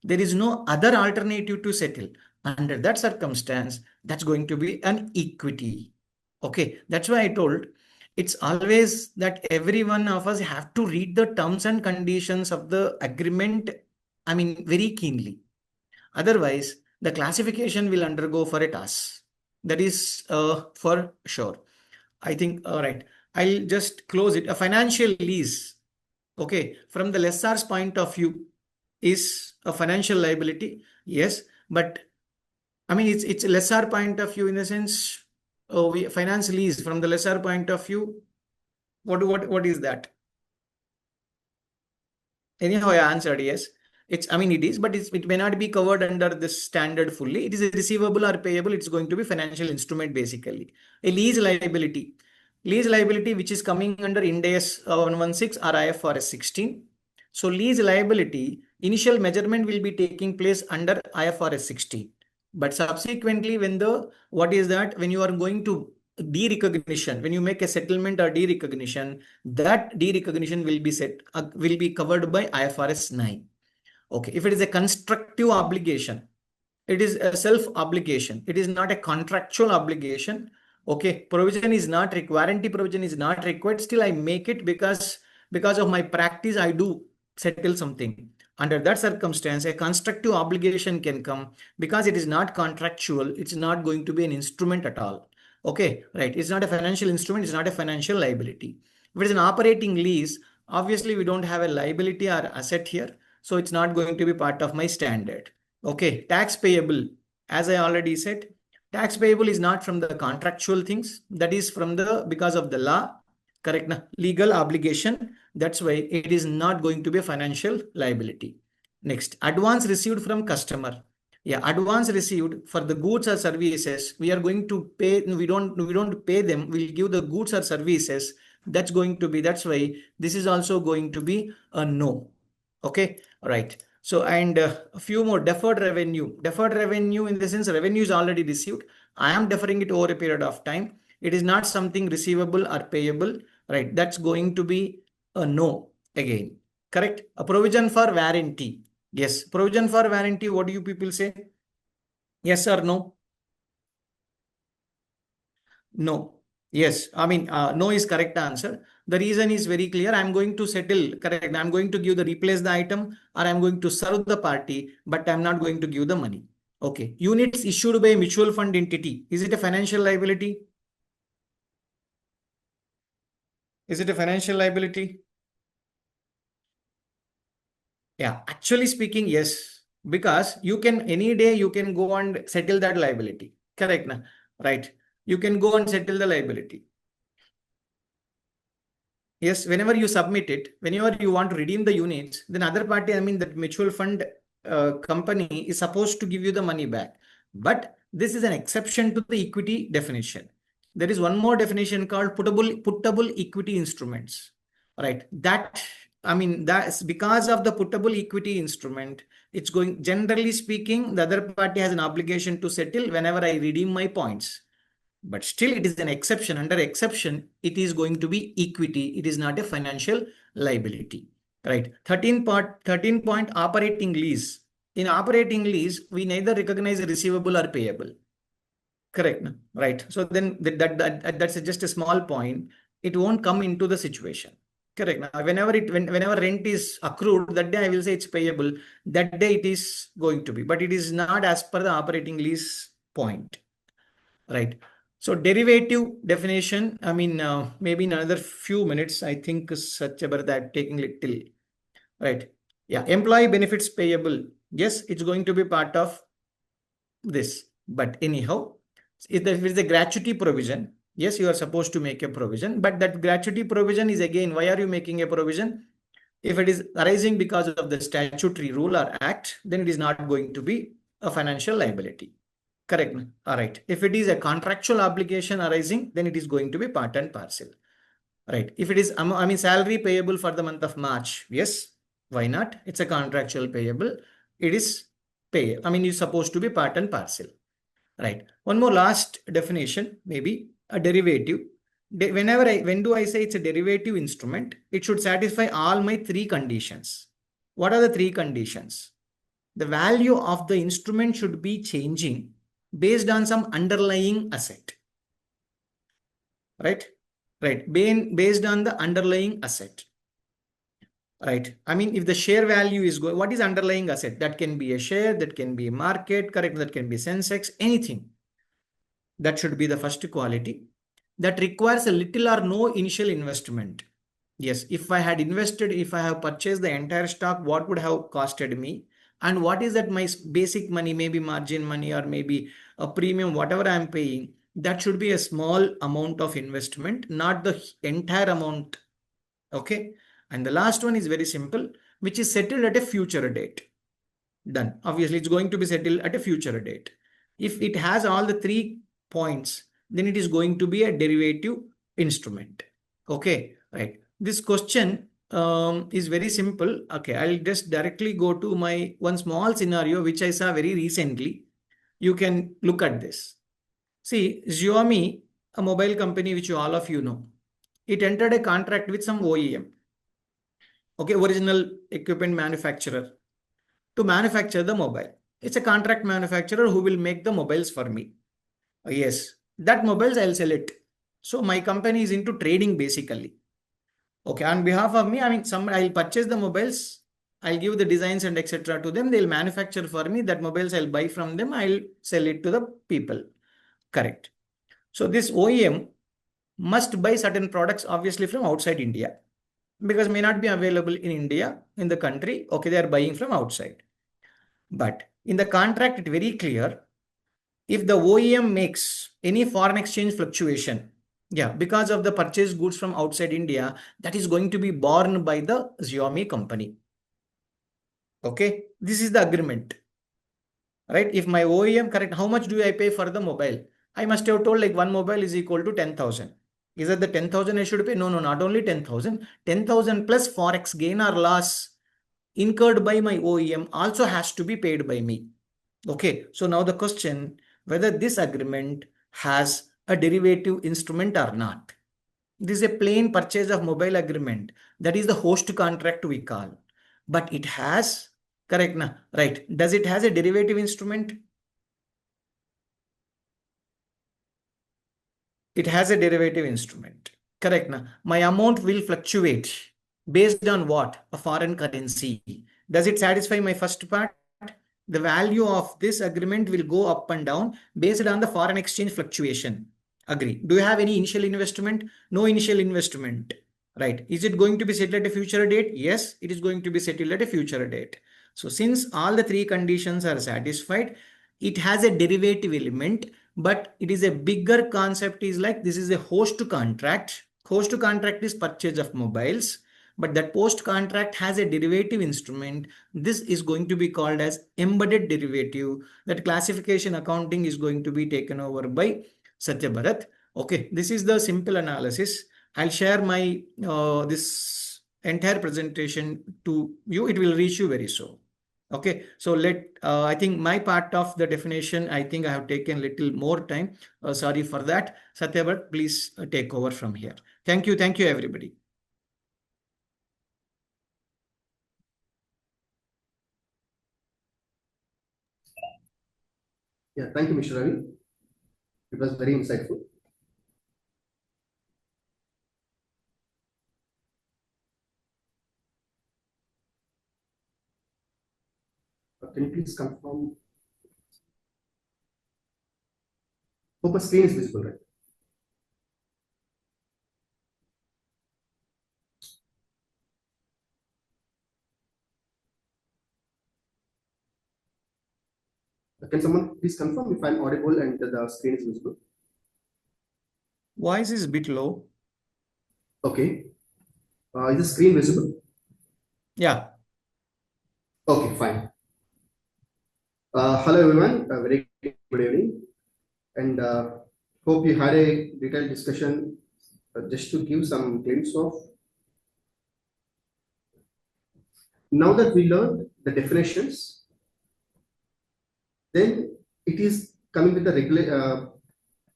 [SPEAKER 4] There is no other alternative to settle. Under that circumstance, that's going to be an equity. Okay, that's why I told it's always that every one of us have to read the terms and conditions of the agreement, I mean, very keenly. Otherwise, the classification will undergo for a toss. That is for sure. I think, all right, I'll just close it. A financial lease, okay, from the lessor's point of view, is a financial liability. Yes, but I mean, it's a lessor point of view in the sense, we finance lease from the lessor point of view. What is that? Anyhow, I answered yes. I mean, it is, but it may not be covered under this standard fully. It is a receivable or payable. It's going to be financial instrument basically. A lease liability. Lease liability, which is coming under Ind AS 116 or IFRS 16. So lease liability, initial measurement will be taking place under IFRS 16. But subsequently, when when you are going to derecognition, when you make a settlement or derecognition, that derecognition will be covered by IFRS 9. Okay, if it is a constructive obligation, it is a self obligation. It is not a contractual obligation. Okay, provision is not required. Warranty provision is not required. Still, I make it because of my practice. I do settle something. Under that circumstance, a constructive obligation can come because it is not contractual. It's not going to be an instrument at all. Okay, right. It's not a financial instrument. It's not a financial liability. If it is an operating lease, obviously we don't have a liability or asset here. So it's not going to be part of my standard. Okay, tax payable. As I already said, tax payable is not from the contractual things. That is from because of the law. Correct? Legal obligation. That's why it is not going to be a financial liability. Next, advance received from customer. Yeah, advance received for the goods or services. We are going to pay. We don't pay them. We'll give the goods or services. That's why this is also going to be a no. Okay, all right. So, and a few more deferred revenue. Deferred revenue in the sense revenue is already received. I am deferring it over a period of time. It is not something receivable or payable, right? That's going to be a no again. Correct? A provision for warranty. Yes, provision for warranty. What do you people say? Yes or no? No. Yes, I mean, no is correct answer. The reason is very clear. I'm going to settle, correct. I'm going to replace the item or I'm going to serve the party, but I'm not going to give the money. Okay. Units issued by a mutual fund entity. Is it a financial liability? Is it a financial liability? Yeah, actually speaking, yes. Because any day you can go and settle that liability. Correct. Na? right? You can go and settle the liability. Yes, whenever you submit it, whenever you want to redeem the units, then other party, I mean, that mutual fund company is supposed to give you the money back. But this is an exception to the equity definition. There is one more definition called puttable equity instruments, right? That, I mean, that's because of the puttable equity instrument, it's going, generally speaking, the other party has an obligation to settle whenever I redeem my points. But still it is an exception. Under exception, it is going to be equity. It is not a financial liability, right? 13 point operating lease. In operating lease, we neither recognize a receivable or payable. Correct, no? Right? So then that's just a small point. It won't come into the situation. Correct. Now, whenever rent is accrued, that day I will say it's payable. That day it is going to be, but it is not as per the operating lease point, right? So derivative definition, I mean, maybe in another few minutes, I think such about that taking little, right? Yeah, employee benefits payable. Yes, it's going to be part of this. But anyhow, if there is a gratuity provision, yes, you are supposed to make a provision, but that gratuity provision is again, why are you making a provision? If it is arising because of the statutory rule or act, then it is not going to be a financial liability. Correct. All right. If it is a contractual obligation arising, then it is going to be part and parcel. Right. If it is, I mean, salary payable for the month of March. Yes. Why not? It's a contractual payable. It is pay. I mean, it's supposed to be part and parcel. Right. One more last definition, maybe a derivative. When do I say it's a derivative instrument? It should satisfy all my three conditions. What are the three conditions? The value of the instrument should be changing based on some underlying asset, right? Right. Based on the underlying asset, right? I mean, if the share value is going, what is underlying asset? That can be a share, that can be a market, correct? That can be Sensex, anything. That should be the first quality. That requires a little or no initial investment. Yes, if I had invested, if I have purchased the entire stock, what would have costed me? And what is that my basic money, maybe margin money or maybe a premium, whatever I am paying, that should be a small amount of investment, not the entire amount. Okay. And the last one is very simple, which is settled at a future date. Done. Obviously, it's going to be settled at a future date. If it has all the 3 points, then it is going to be a derivative instrument. Okay. Right. This question is very simple. Okay, I'll just directly go to my one small scenario which I saw very recently. You can look at this. See, Xiaomi, a mobile company which all of you know, it entered a contract with some OEM, okay, original equipment manufacturer, to manufacture the mobile. It's a contract manufacturer who will make the mobiles for me. Yes, that mobiles I'll sell it. So my company is into trading basically. Okay, on behalf of me, I mean, I'll purchase the mobiles, I'll give the designs and etc. to them. They'll manufacture for me. That mobiles I'll buy from them. I'll sell it to the people. Correct. So this OEM must buy certain products, obviously from outside India, because may not be available in India, in the country. Okay, they are buying from outside. But in the contract, it's very clear. If the OEM makes any foreign exchange fluctuation, yeah, because of the purchased goods from outside India, that is going to be borne by the Xiaomi company. Okay, this is the agreement, right? If my OEM, correct, how much do I pay for the mobile? I must have told like one mobile is equal to 10,000. Is that the 10,000 I should pay? No, not only 10,000. 10,000 plus forex gain or loss incurred by my OEM also has to be paid by me. Okay, so now the question, whether this agreement has a derivative instrument or not. This is a plain purchase of mobile agreement. That is the host contract we call. But it has, correct na? Right. Does it has a derivative instrument? It has a derivative instrument. Correct na? My amount will fluctuate based on what? A foreign currency. Does it satisfy my first part? The value of this agreement will go up and down based on the foreign exchange fluctuation. Agree. Do you have any initial investment? No initial investment. Right. Is it going to be settled at a future date? Yes, it is going to be settled at a future date. So since all the 3 conditions are satisfied, it has a derivative element but it is a bigger concept is like this is a host contract. Host contract is purchase of mobiles, but that post contract has a derivative instrument. This is going to be called as embedded derivative. That classification accounting is going to be taken over by Satya Bharat. Okay, this is the simple analysis. I'll share my this entire presentation to you. It will reach you very soon. Okay, so I think my part of the definition, I think I have taken little more time. Sorry for that. Satya Bharat, please take over from here. Thank you everybody.
[SPEAKER 3] Yeah, thank you, Mr. Ravi. It was very insightful. Can you please confirm? Hope a screen is visible, right? Can someone please confirm if I'm audible and the screen is visible?
[SPEAKER 4] Voice is a bit low.
[SPEAKER 3] Okay. Is the screen visible?
[SPEAKER 4] Yeah.
[SPEAKER 3] Okay, fine. Hello everyone, very good evening, and hope you had a detailed discussion. Just to give some glimpse of, now that we learned the definitions, then it is coming with the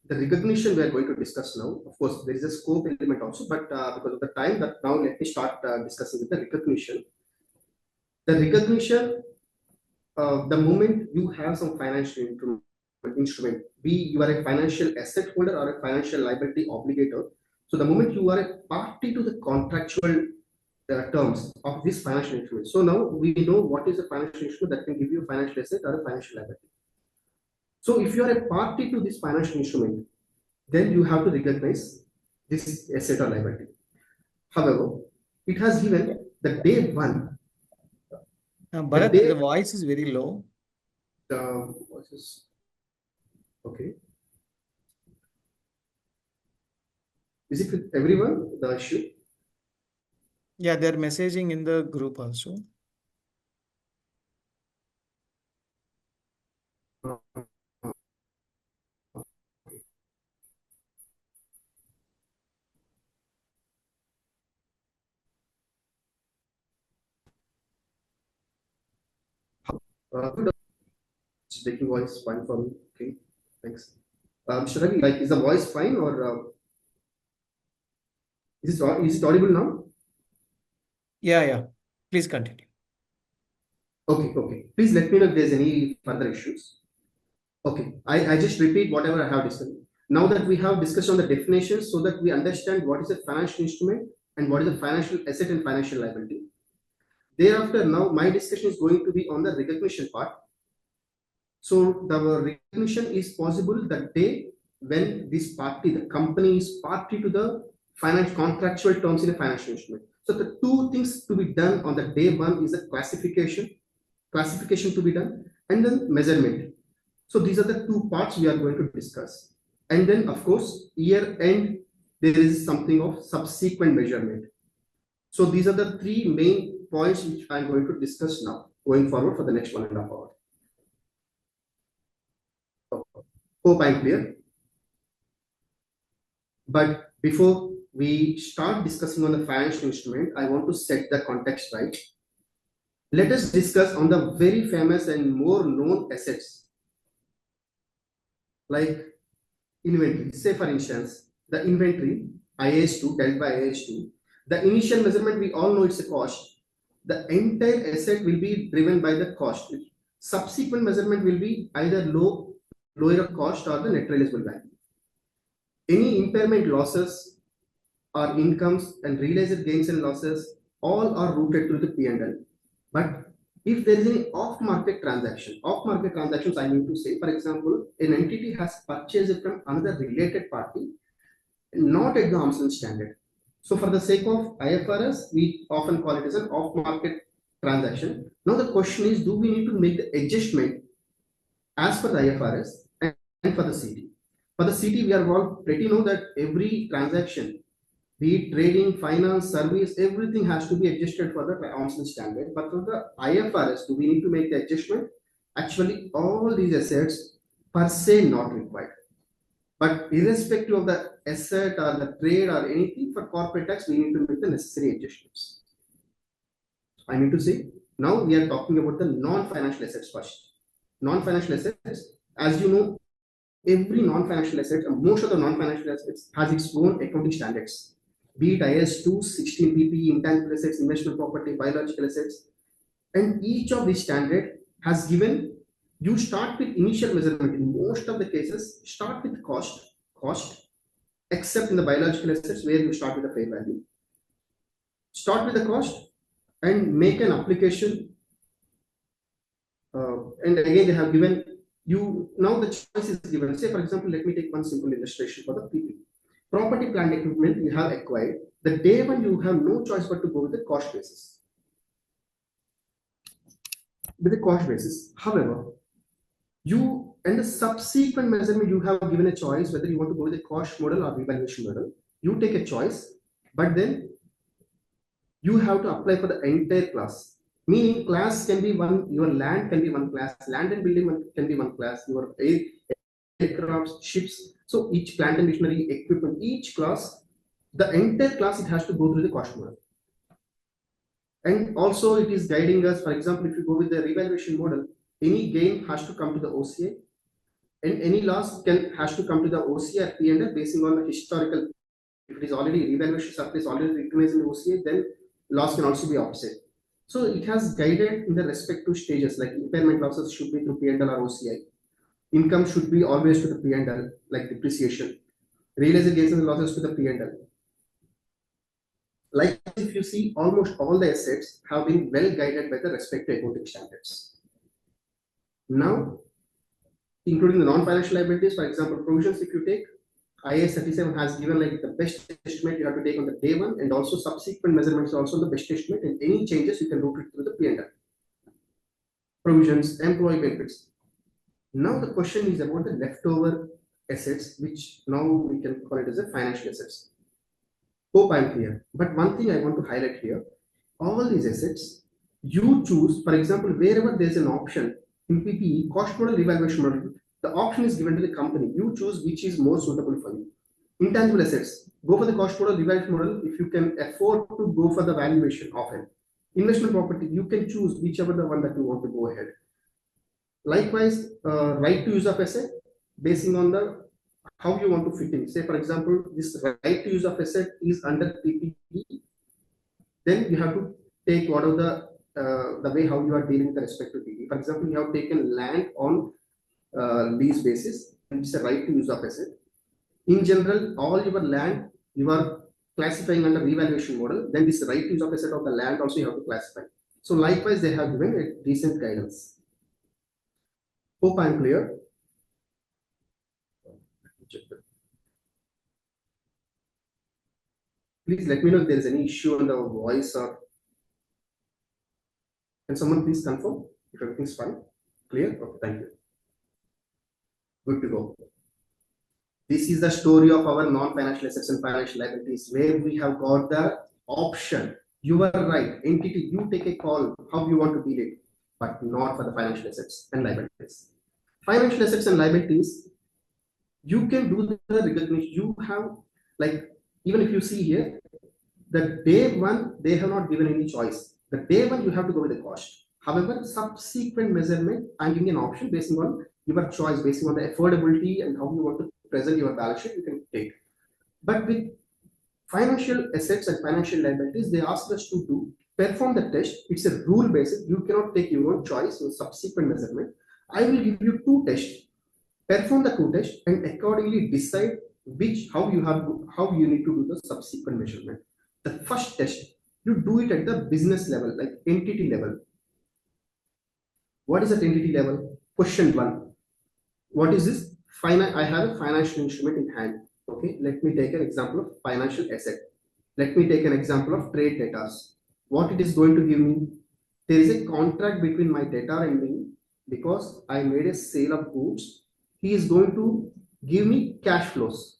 [SPEAKER 3] recognition we are going to discuss now. Of course, there is a scope element also, but because of the time, that now let me start discussing with the recognition. The recognition, the moment you have some financial instrument, be you are a financial asset holder or a financial liability obligator. So the moment you are a party to the contractual terms of this financial instrument. So now we know what is a financial instrument that can give you a financial asset or a financial liability. So if you are a party to this financial instrument, then you have to recognize this asset or liability. However, it has given the day one.
[SPEAKER 4] Bharat, the voice is very low.
[SPEAKER 3] The voice is okay. Is it with everyone, the issue?
[SPEAKER 4] Yeah, they're messaging in the group also.
[SPEAKER 3] It's taking voice fine for me. Okay, thanks. Mr. Ravi, like, is the voice fine or is it audible now?
[SPEAKER 4] Yeah. Please continue.
[SPEAKER 3] Okay. Please let me know if there's any further issues. Okay, I just repeat whatever I have discussed. Now that we have discussed on the definitions, so that we understand what is a financial instrument and what is a financial asset and financial liability. Thereafter, now my discussion is going to be on the recognition part. So the recognition is possible the day when this party, the company, is party to the financial contractual terms in a financial instrument. So the two things to be done on the day one is a classification to be done, and then measurement. So these are the two parts we are going to discuss. And then, of course, year end, there is something of subsequent measurement. So these are the three main points which I'm going to discuss now, going forward for the next 1.5 hours. Hope I'm clear. But before we start discussing on the financial instrument, I want to set the context right. Let us discuss on the very famous and more known assets like inventory. Say for instance, the inventory IAS2 dealt by IAS2. The initial measurement, we all know it's a cost. The entire asset will be driven by the cost. Subsequent measurement will be either lower cost or the net realizable value. Any impairment losses or incomes and realized gains and losses all are routed through the P&L. But if there is any off-market transactions I need to say, for example, an entity has purchased it from another related party, not at the arm's length standard. So for the sake of IFRS, we often call it as an off-market transaction. Now the question is, do we need to make the adjustment as per the IFRS and for the CD? For the CT, we are all pretty know that every transaction, be it trading, finance, service, everything has to be adjusted for the accounting standard. But for the IFRS, do we need to make the adjustment? Actually, all these assets per se not required. But irrespective of the asset or the trade or anything, for corporate tax, we need to make the necessary adjustments. I need to say, now we are talking about the non-financial assets first. Non-financial assets, as you know, every non-financial asset, most of the non-financial assets has its own accounting standards. Be it IS 2, 16 PP, intangible assets, investment property, biological assets, and each of these standard has given, you start with initial measurement. In most of the cases, start with cost, except in the biological assets where you start with the fair value. Start with the cost and make an application. And again, they have given you, now the choice is given. Say, for example, let me take one simple illustration for the PP. Property, plant, equipment you have acquired. The day one, you have no choice but to go with the cost basis. With the cost basis. However, you and the subsequent measurement, you have given a choice whether you want to go with the cost model or revaluation model. You take a choice, but then you have to apply for the entire class. Meaning, class can be one, your land can be one class, land and building can be one class, your aircraft, ships. So each plant and machinery, equipment, each class, the entire class, it has to go through the cost model. And also it is guiding us. For example, if you go with the revaluation model, any gain has to come to the OCI, and any loss has to come to the OCI or P&L basing on the historical. If it is already revaluation surplus already recognized in the OCI, then loss can also be offset. So it has guided in the respective stages, like impairment losses should be through P&L or OCI. Income should be always to the P&L, like depreciation. Realized gains and losses to the P&L. Like if you see, almost all the assets have been well guided by the respective accounting standards. Now, including the non-financial liabilities, for example, provisions, if you take, IAS 37 has given like the best estimate you have to take on the day one, and also subsequent measurements also the best estimate, and any changes you can route it through the P&L. Provisions, employee benefits. Now the question is about the leftover assets, which now we can call it as a financial assets. Hope I'm clear. But one thing I want to highlight here, all these assets, you choose, for example, wherever there's an option in PPE, cost model, revaluation model, the option is given to the company. You choose which is more suitable for you. Intangible assets, go for the cost model, revaluation model, if you can afford to go for the valuation of it. Investment property, you can choose whichever the one that you want to go ahead. Likewise, right to use of asset, basing on the how you want to fit in. Say, for example, this right to use of asset is under PPE. Then you have to take what are the way how you are dealing with the respective PPE. For example, you have taken land on lease basis, and it's a right to use of asset. In general, all your land you are classifying under revaluation model. Then this right to use of asset of the land also you have to classify. So likewise, they have given a decent guidance. Hope I am clear. Please let me know if there is any issue on the voice, or can someone please confirm if everything's fine? Clear? Okay, thank you. Good to go. This is the story of our non-financial assets and financial liabilities, where we have got the option. You are right, entity, you take a call how you want to deal it, but not for the financial assets and liabilities. Financial assets and liabilities, you can do the recognition. You have, like, even if you see here, the day one, they have not given any choice. The day one, you have to go with the cost. However, subsequent measurement, I'm giving an option based on your choice, based on the affordability and how you want to present your balance sheet, you can take. But with financial assets and financial liabilities, they ask us to perform the test. It's a rule based. You cannot take your own choice or subsequent measurement. I will give you two tests. Perform the two tests and accordingly decide how you need to do the subsequent measurement. The first test, you do it at the business level, like entity level. What is that entity level? Question one. What is this? I have a financial instrument in hand. Okay, let me take an example of financial asset. Let me take an example of trade debtors. What it is going to give me? There is a contract between my debtor and me because I made a sale of goods. He is going to give me cash flows.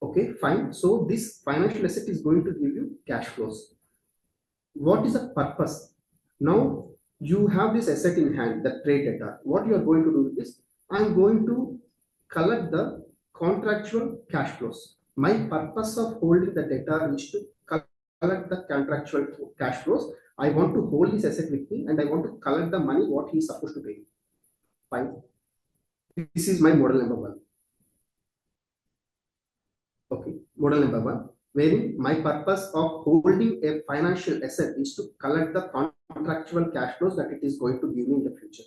[SPEAKER 3] Okay, fine. So this financial asset is going to give you cash flows. What is the purpose? Now you have this asset in hand, the trade debtor. What you are going to do is, I'm going to collect the contractual cash flows. My purpose of holding the debtor is to collect the contractual cash flows. I want to hold this asset with me and I want to collect the money what he is supposed to pay. Fine. This is my model number one. Okay, model number one, wherein my purpose of holding a financial asset is to collect the contractual cash flows that it is going to give me in the future.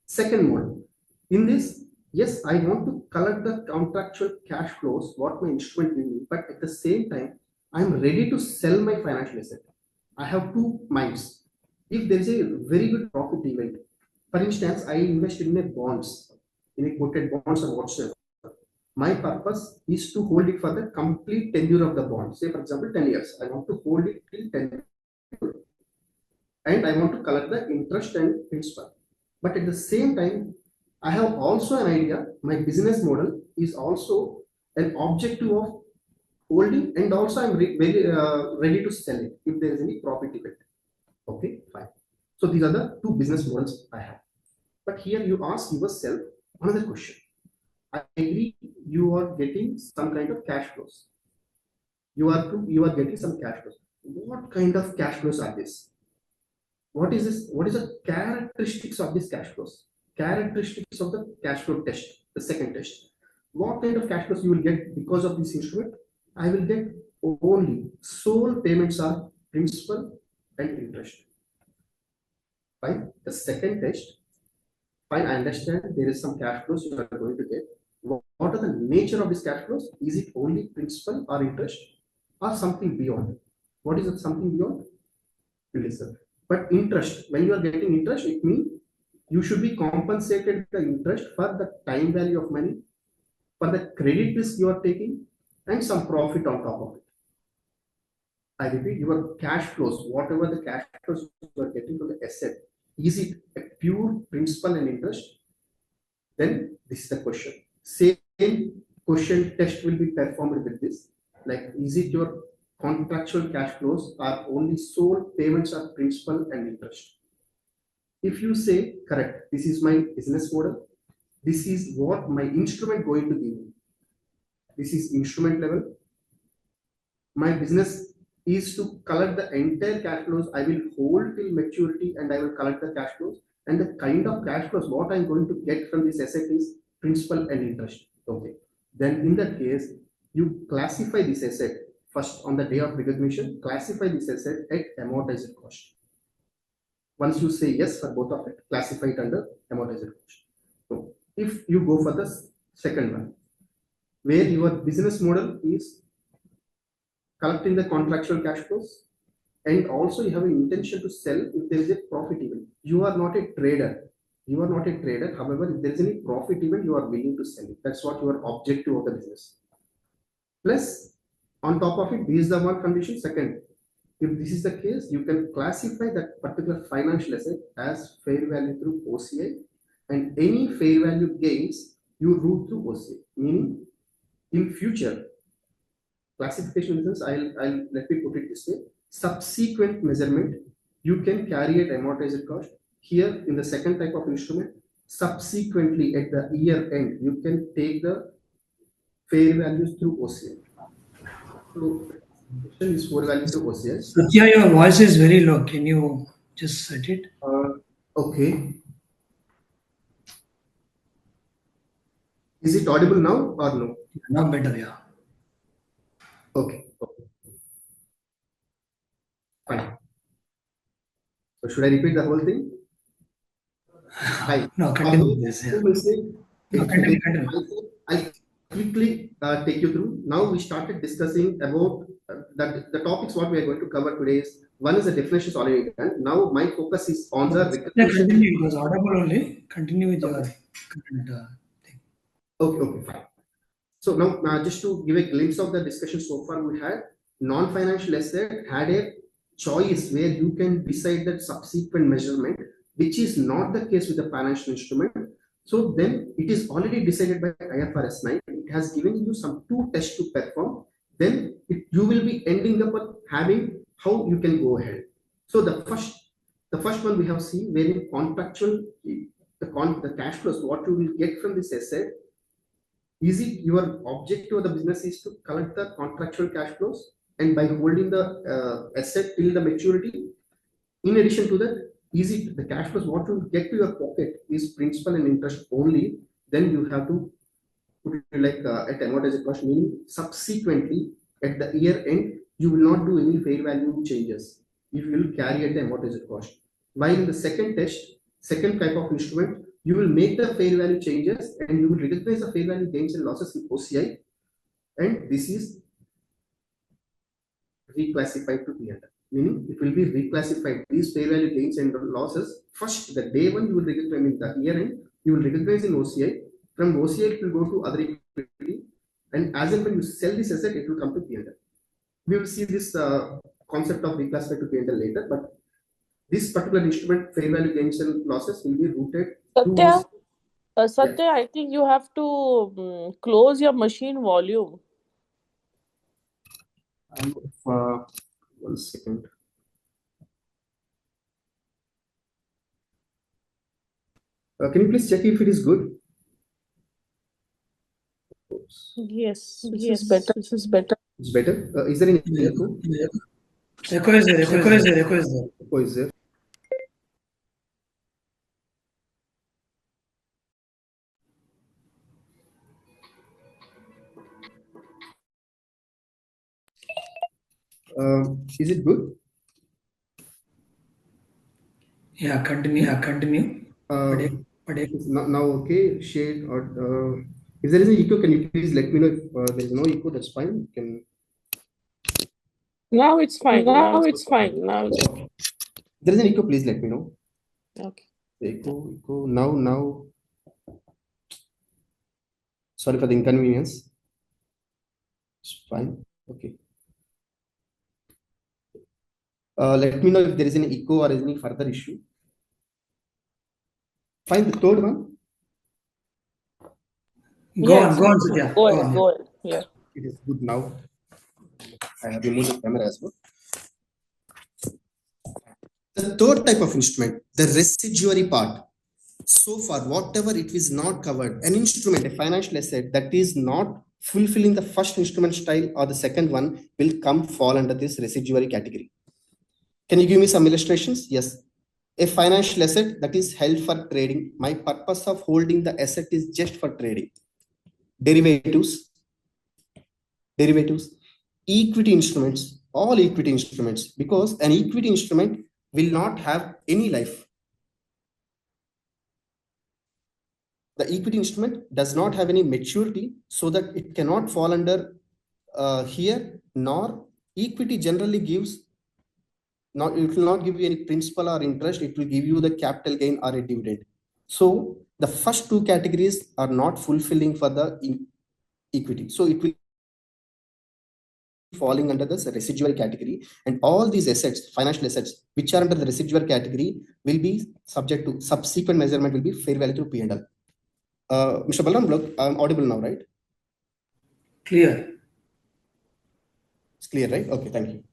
[SPEAKER 3] Second model, in this, yes, I want to collect the contractual cash flows, what my instrument gives me, but at the same time, I'm ready to sell my financial asset. I have two minds. If there is a very good profit event, for instance, I invest in a bonds, in a quoted bonds or whatsoever. My purpose is to hold it for the complete tenure of the bond. Say, for example, 10 years. I want to hold it till 10 years. And I want to collect the interest and principal. But at the same time, I have also an idea. My business model is also an objective of holding, and also I'm very ready to sell it if there is any profit event. Okay, fine. So these are the two business models I have. But here you ask yourself another question. I agree, you are getting some kind of cash flows. You are getting some cash flows. What kind of cash flows are this? What is this? What is the characteristics of these cash flows? Characteristics of the cash flow test, the second test. What kind of cash flows you will get because of this instrument? I will get only sole payments are principal and interest. Fine. The second test, fine, I understand there is some cash flows you are going to get. What are the nature of these cash flows? Is it only principal or interest or something beyond? What is it, something beyond? Listen. But interest, when you are getting interest, it means you should be compensated the interest for the time value of money, for the credit risk you are taking, and some profit on top of it. I repeat, your cash flows, whatever the cash flows you are getting from the asset, is it a pure principal and interest? Then this is the question. Same question test will be performed with this. Like, is it your contractual cash flows are only sole payments of principal and interest? If you say correct, this is my business model, this is what my instrument going to give me. This is instrument level. My business is to collect the entire cash flows. I will hold till maturity and I will collect the cash flows. And the kind of cash flows what I'm going to get from this asset is principal and interest. Okay. Then in that case, you classify this asset first on the day of recognition, classify this asset at amortized cost. Once you say yes for both of it, classify it under amortized cost. So if you go for the second one, where your business model is collecting the contractual cash flows, and also you have an intention to sell if there is a profit event. You are not a trader. You are not a trader. However, if there is any profit event, you are willing to sell it. That's what your objective of the business. Plus, on top of it, this is the one condition. Second, if this is the case, you can classify that particular financial asset as fair value through OCI, and any fair value gains you route through OCI. Meaning, in future, classification business, I'll let me put it this way. Subsequent measurement, you can carry at amortized cost. Here in the second type of instrument, subsequently at the year end, you can take the fair values through OCI. So is fair value through OCI.
[SPEAKER 5] Satya, your voice is very low. Can you just set it?
[SPEAKER 3] Okay. Is it audible now or no?
[SPEAKER 5] Now better, yeah.
[SPEAKER 3] Okay. Fine. So should I repeat the whole thing?
[SPEAKER 5] No, continue with this. Yeah. No, continue.
[SPEAKER 3] I'll quickly take you through. Now we started discussing about that the topics what we are going to cover today is, one is the definitions already done. Now my focus is on the recognition.
[SPEAKER 5] Continue. It was audible only. Continue with your current thing.
[SPEAKER 3] Okay, fine. So now just to give a glimpse of the discussion so far, we had non-financial asset had a choice where you can decide that subsequent measurement, which is not the case with the financial instrument. So then it is already decided by IFRS 9. It has given you some 2 tests to perform. Then you will be ending up with having how you can go ahead. So the first one we have seen wherein contractual the cash flows what you will get from this asset. Is it your objective of the business is to collect the contractual cash flows and by holding the asset till the maturity? In addition to that, is it the cash flows what you get to your pocket is principal and interest only? Then you have to put it like at amortized cost, meaning subsequently at the year end you will not do any fair value changes. You will carry at the amortized cost. While in the second test, second type of instrument, you will make the fair value changes and you will recognize the fair value gains and losses in OCI, and this is reclassified to P&L. Meaning it will be reclassified. These fair value gains and losses, first the day one you will recognize, I mean the year end, you will recognize in OCI. From OCI it will go to other equity, and as and when you sell this asset, it will come to P&L. We will see this concept of reclassified to P&L later, but this particular instrument, fair value gains and losses, will be routed
[SPEAKER 6] Satya,
[SPEAKER 3] to
[SPEAKER 6] Satya, I think you have to close your machine volume.
[SPEAKER 3] 1 second. Can you please check if it is good?
[SPEAKER 6] Yes, this is better. This is better.
[SPEAKER 3] It's better. Is there any echo?
[SPEAKER 5] Echo is there. Echo is there. Echo is there.
[SPEAKER 3] Echo is there. Is it good?
[SPEAKER 5] Yeah, continue. Yeah, continue.
[SPEAKER 3] Now okay. Shade or if there is an echo, can you please let me know? If there is no echo, that's fine. You can.
[SPEAKER 6] Now it's fine.
[SPEAKER 3] Now it's fine. Now it's okay. If there is an echo, please let me know.
[SPEAKER 6] Okay.
[SPEAKER 3] Echo. Now. Sorry for the inconvenience. It's fine. Okay. Let me know if there is any echo or any further issue. Fine. The third one.
[SPEAKER 5] Go on, Satya.
[SPEAKER 6] Go ahead. Yeah.
[SPEAKER 3] It is good now. I have removed the camera as well. The third type of instrument, the residuary part. So far, whatever it is not covered, an instrument, a financial asset that is not fulfilling the first instrument style or the second one will fall under this residuary category. Can you give me some illustrations? Yes. A financial asset that is held for trading. My purpose of holding the asset is just for trading. Derivatives, equity instruments, all equity instruments, because an equity instrument will not have any life. The equity instrument does not have any maturity, so that it cannot fall under here, nor equity generally gives, it will not give you any principal or interest, it will give you the capital gain or a dividend. So the first two categories are not fulfilling for the equity. So it will falling under the residual category, and all these assets, financial assets, which are under the residual category will be subject to subsequent measurement will be fair value through P&L. Mr. Balram, I'm audible now, right?
[SPEAKER 5] Clear.
[SPEAKER 3] It's clear, right? Okay, thank you.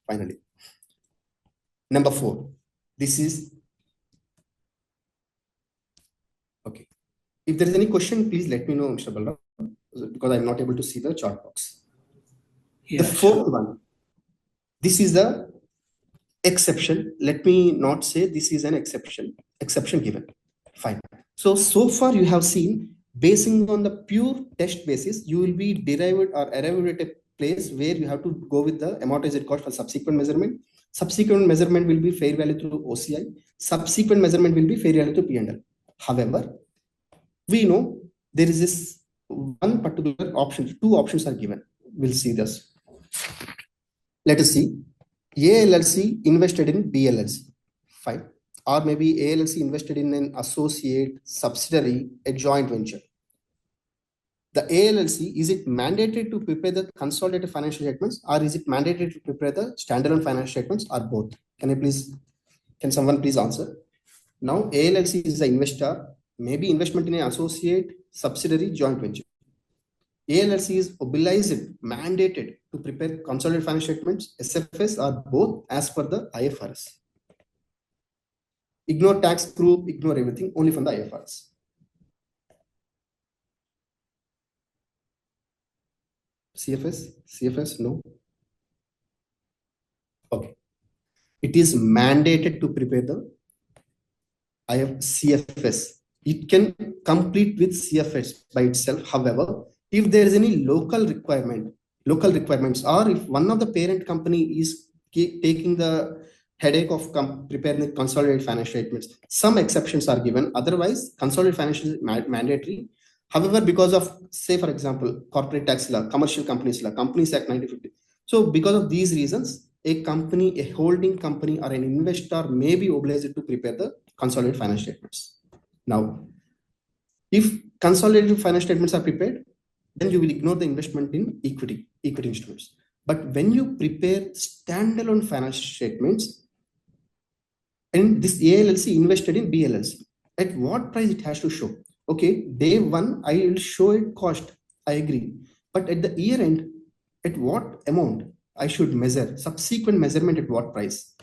[SPEAKER 3] Finally. Number 4. This is okay. If there is any question, please let me know, Mr. Balram, because I'm not able to see the chart box.
[SPEAKER 5] Yeah,
[SPEAKER 3] the fourth one. This is the exception. Let me not say this is an exception. Exception given. Fine. So far you have seen, basing on the pure test basis, you will be derived or arrived at a place where you have to go with the amortized cost for subsequent measurement. Subsequent measurement will be fair value through OCI. Subsequent measurement will be fair value through P&L. However, we know there is this one particular option. Two options are given. We'll see this. Let us see. ALLC invested in BLLC. Fine. Or maybe ALLC invested in an associate, subsidiary, a joint venture. The ALLC, is it mandated to prepare the consolidated financial statements, or is it mandated to prepare the standalone financial statements, or both? Can someone please answer? Now ALLC is the investor, maybe investment in an associate, subsidiary, joint venture. ALLC is obliged, mandated to prepare consolidated financial statements, SFS, or both as per the IFRS. Ignore tax group, ignore everything, only from the IFRS. CFS, no. Okay. It is mandated to prepare the CFS. It can complete with CFS by itself. However, if there is any local requirements, or if one of the parent company is taking the headache of preparing the consolidated financial statements, some exceptions are given. Otherwise, consolidated financial is mandatory. However, because of, say, for example, corporate tax law, commercial companies law, Companies Act 1950. So because of these reasons, a company, a holding company, or an investor may be obliged to prepare the consolidated financial statements. Now, if consolidated financial statements are prepared, then you will ignore the investment in equity instruments. But when you prepare standalone financial statements, and this ALLC invested in BLLC, at what price it has to show? Okay, day one, I will show it cost. I agree. But at the year end, at what amount I should measure? Subsequent measurement at what price?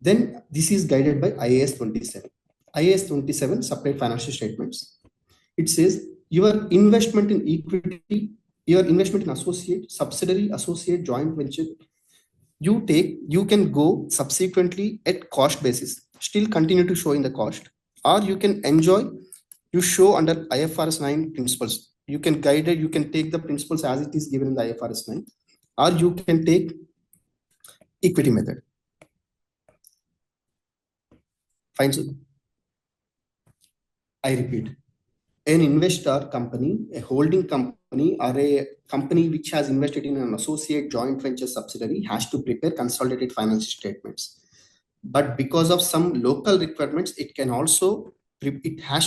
[SPEAKER 3] Then this is guided by IAS 27. IAS 27, separate financial statements. It says your investment in equity, your investment in associate, subsidiary, associate, joint venture, you can go subsequently at cost basis, still continue to show in the cost, or you can enjoy, you show under IFRS 9 principles. You can guide it, you can take the principles as it is given in the IFRS 9, or you can take equity method. Fine. So I repeat, an investor company, a holding company, or a company which has invested in an associate, joint venture, subsidiary has to prepare consolidated financial statements. But because of some local requirements, it has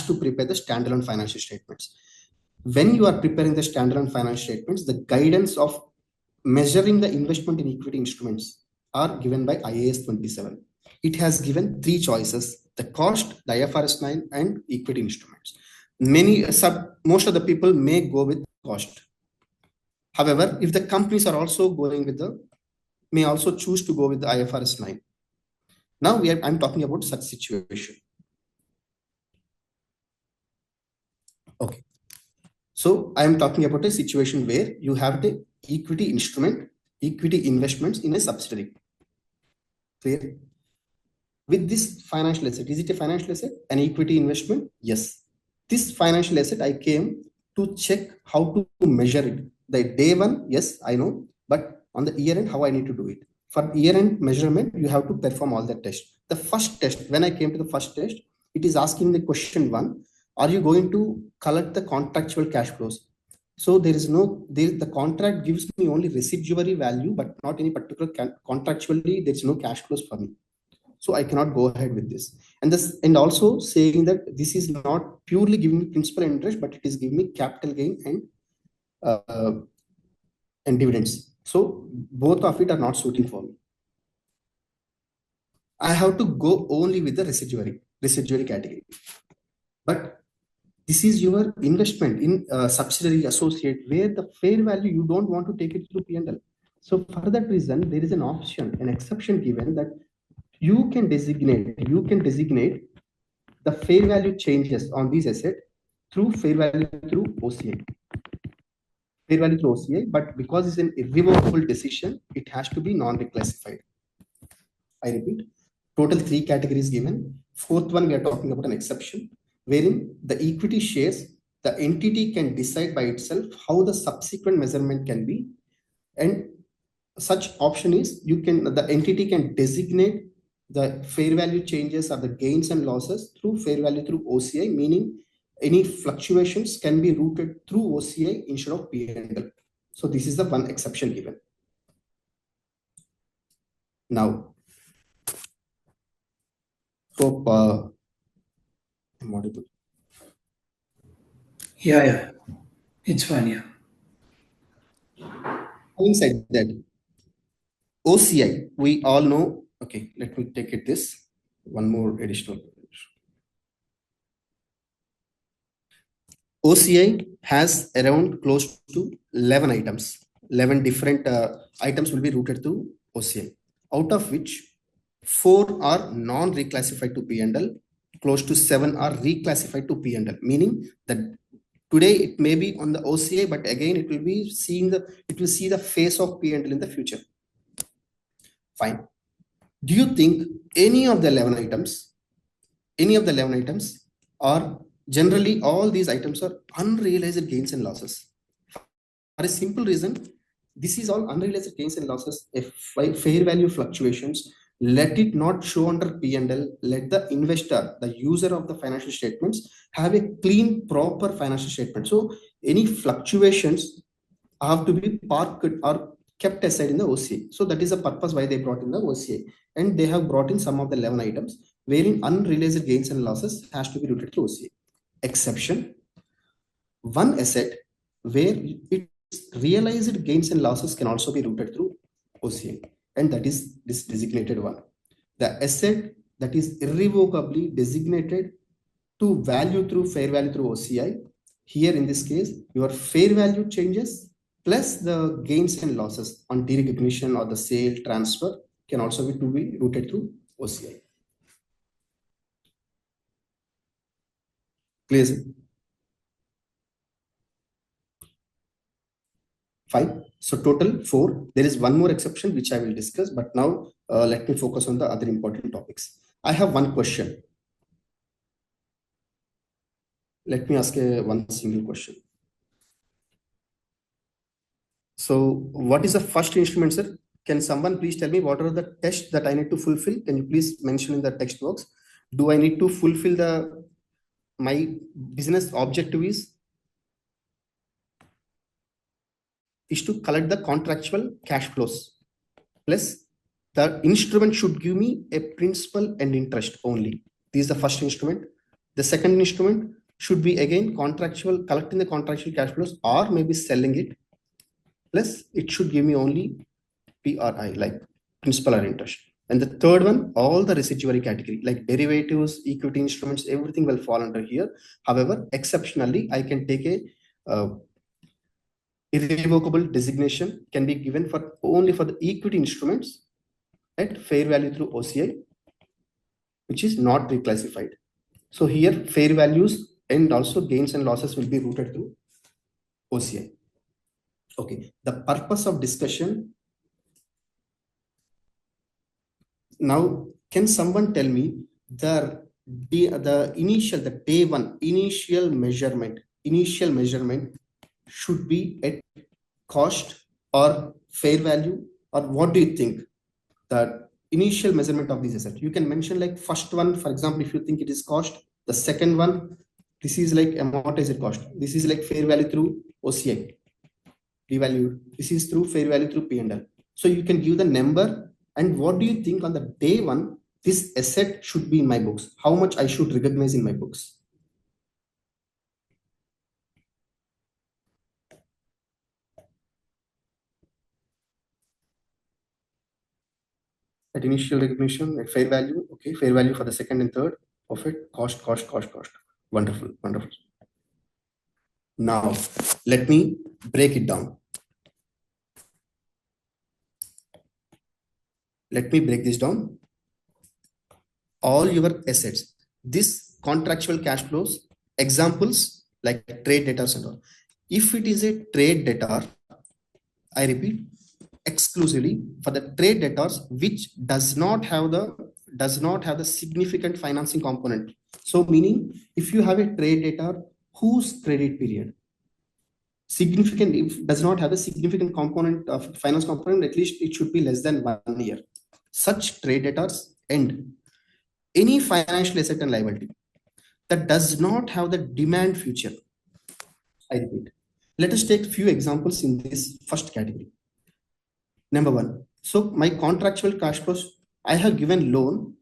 [SPEAKER 3] to prepare the standalone financial statements. When you are preparing the standalone financial statements, the guidance of measuring the investment in equity instruments are given by IAS 27. It has given three choices: the cost, the IFRS 9, and equity instruments. Most of the people may go with cost. However, if the companies are also may also choose to go with the IFRS 9. Now I'm talking about such situation. Okay. So I'm talking about a situation where you have the equity instrument, equity investments in a subsidiary. Clear? With this financial asset, is it a financial asset? An equity investment? Yes. This financial asset, I came to check how to measure it. The day one, yes, I know, but on the year end, how I need to do it. For year end measurement, you have to perform all the tests. The first test, when I came to the first test, it is asking the question one, are you going to collect the contractual cash flows? So the contract gives me only residuary value, but not any particular contractually, there's no cash flows for me. So I cannot go ahead with this. And also saying that this is not purely giving me principal and interest, but it is giving me capital gain and dividends. So both of it are not suiting for me. I have to go only with the residuary category. But this is your investment in subsidiary associate where the fair value, you don't want to take it through P&L. So for that reason, there is an option, an exception given that you can designate the fair value changes on these assets through fair value through OCI. Fair value through OCI, but because it's an irrevocable decision, it has to be non-reclassified. I repeat, total 3 categories given. Fourth one, we are talking about an exception, wherein the equity shares, the entity can decide by itself how the subsequent measurement can be. And such option is the entity can designate the fair value changes or the gains and losses through fair value through OCI, meaning any fluctuations can be routed through OCI instead of P&L. So this is the one exception given. Now, hope I'm audible.
[SPEAKER 5] Yeah, it's fine. Yeah.
[SPEAKER 3] Having said that, OCI, we all know. Okay, let me take it this one more additional. OCI has around close to 11 items. 11 different items will be routed to OCI, out of which 4 are non-reclassified to P&L, close to 7 are reclassified to P&L, meaning that today it may be on the OCI, but again it will be see the face of P&L in the future. Fine. Do you think any of the 11 items are generally all these items are unrealized gains and losses? For a simple reason, this is all unrealized gains and losses. If fair value fluctuations, let it not show under P&L. Let the investor, the user of the financial statements, have a clean, proper financial statement. So any fluctuations have to be parked or kept aside in the OCI. So that is the purpose why they brought in the OCI. And they have brought in some of the 11 items wherein unrealized gains and losses has to be routed to OCI. Exception, one asset where it realized gains and losses can also be routed through OCI, and that is this designated one. The asset that is irrevocably designated to value through fair value through OCI. Here in this case, your fair value changes plus the gains and losses on derecognition or the sale transfer can also be routed through OCI. Clear? Fine. So total 4. There is one more exception which I will discuss, but now let me focus on the other important topics. I have one question. Let me ask one single question. So what is the first instrument, sir? Can someone please tell me what are the tests that I need to fulfill? Can you please mention in the text box? Do I need to fulfill my business objective is to collect the contractual cash flows, plus the instrument should give me a principal and interest only. This is the first instrument. The second instrument should be again collecting the contractual cash flows or maybe selling it, plus it should give me only PRI, like principal or interest. And the third one, all the residuary category like derivatives, equity instruments, everything will fall under here. However, exceptionally, I can take a irrevocable designation can be given for only for the equity instruments at fair value through OCI, which is not reclassified. So here fair values and also gains and losses will be routed through OCI. Okay, the purpose of discussion. Now, can someone tell me the day one initial measurement should be at cost or fair value, or what do you think the initial measurement of these assets? You can mention like first one, for example, if you think it is cost, the second one, this is like amortized cost, this is like fair value through OCI, devalued, this is through fair value through P&L. So you can give the number, and what do you think on the day one this asset should be in my books, how much I should recognize in my books? At initial recognition, at fair value, okay, fair value for the second and third, perfect, cost. Wonderful. Now, let me break it down. Let me break this down. All your assets, this contractual cash flows, examples like trade debtors and all. If it is a trade debtor, I repeat, exclusively for the trade debtors which does not have the significant financing component. So meaning if you have a trade debtor whose credit period significant, if does not have a significant component of finance component, at least it should be less than 1 year. Such trade debtors and any financial asset and liability that does not have the demand future. I repeat, let us take few examples in this first category. Number one, so my contractual cash flows, I have given loan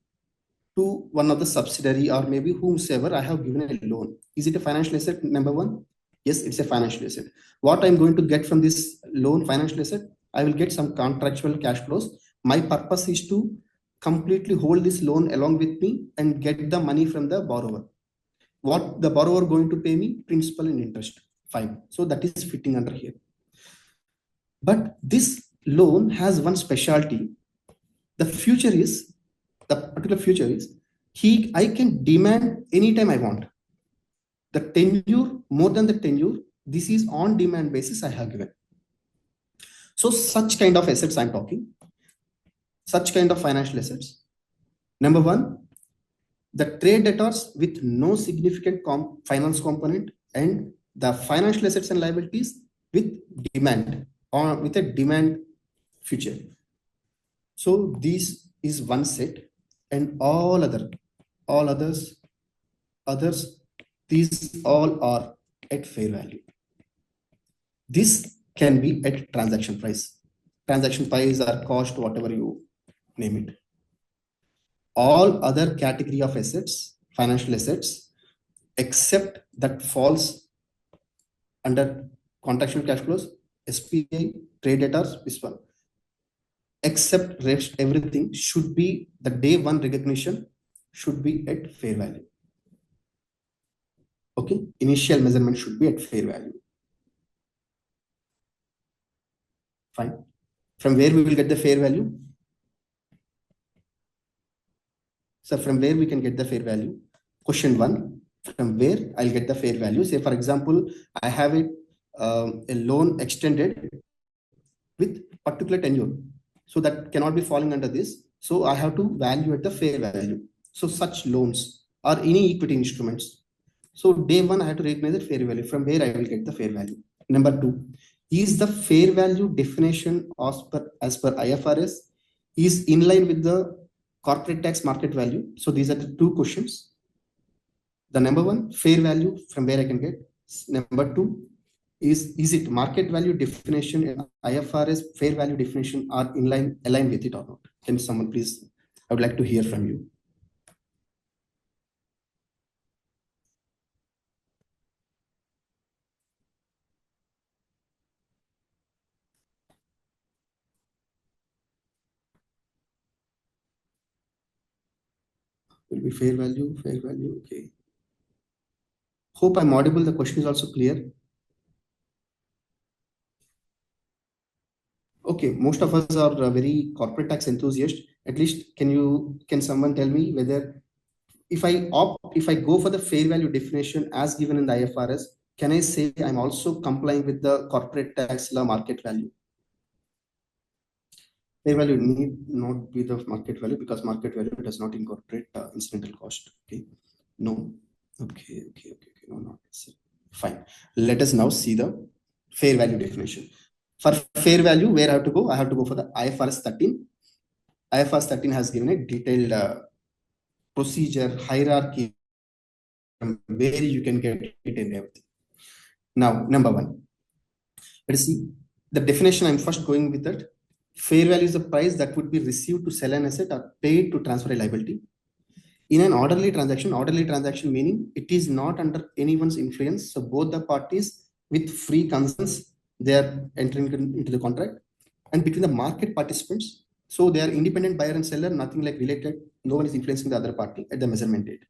[SPEAKER 3] to one of the subsidiary or maybe whomsoever I have given a loan. Is it a financial asset? Number one, yes, it's a financial asset. What I'm going to get from this loan financial asset, I will get some contractual cash flows. My purpose is to completely hold this loan along with me and get the money from the borrower. what the borrower going to pay me? Principal and interest. Fine. So that is fitting under here. But this loan has one specialty. The particular future is, I can demand anytime I want. The tenure, more than the tenure, this is on demand basis I have given. So such kind of assets I'm talking, such kind of financial assets. Number one, the trade debtors with no significant finance component, and the financial assets and liabilities with demand or with a demand future. So this is one set, and all others, these all are at fair value. This can be at transaction price. Transaction price or cost, whatever you name it. All other category of assets, financial assets, except that falls under contractual cash flows, SPI, trade debtors, this one. Except rest, everything should be, the day one recognition should be at fair value. Okay, initial measurement should be at fair value. Fine. From where we will get the fair value? So from where we can get the fair value? Question one, from where I'll get the fair value? Say, for example, I have a loan extended with particular tenure. So that cannot be falling under this. So I have to value at the fair value. So such loans or any equity instruments. So day one, I have to recognize the fair value. From where I will get the fair value? Number two, is the fair value definition as per IFRS is in line with the corporate tax market value? So these are the two questions. The number one, fair value, from where I can get. Number two, is it market value definition and IFRS fair value definition are aligned with it or not? Can someone please, I would like to hear from you. Will be fair value, okay. Hope I'm audible. The question is also clear. Okay, most of us are very corporate tax enthusiasts. At least can someone tell me whether if I go for the fair value definition as given in the IFRS, can I say I'm also complying with the corporate tax law market value? Fair value need not be the market value because market value does not incorporate incidental cost. Okay, no. Okay, no, not fine. Let us now see the fair value definition. For fair value, where I have to go? I have to go for the IFRS 13. IFRS 13 has given a detailed procedure, hierarchy, from where you can get it and everything. Now, number one, let us see the definition. I'm first going with that. Fair value is the price that would be received to sell an asset or paid to transfer a liability. In an orderly transaction meaning it is not under anyone's influence. So both the parties with free consent, they are entering into the contract, and between the market participants. So they are independent buyer and seller, nothing like related. No one is influencing the other party at the measurement date.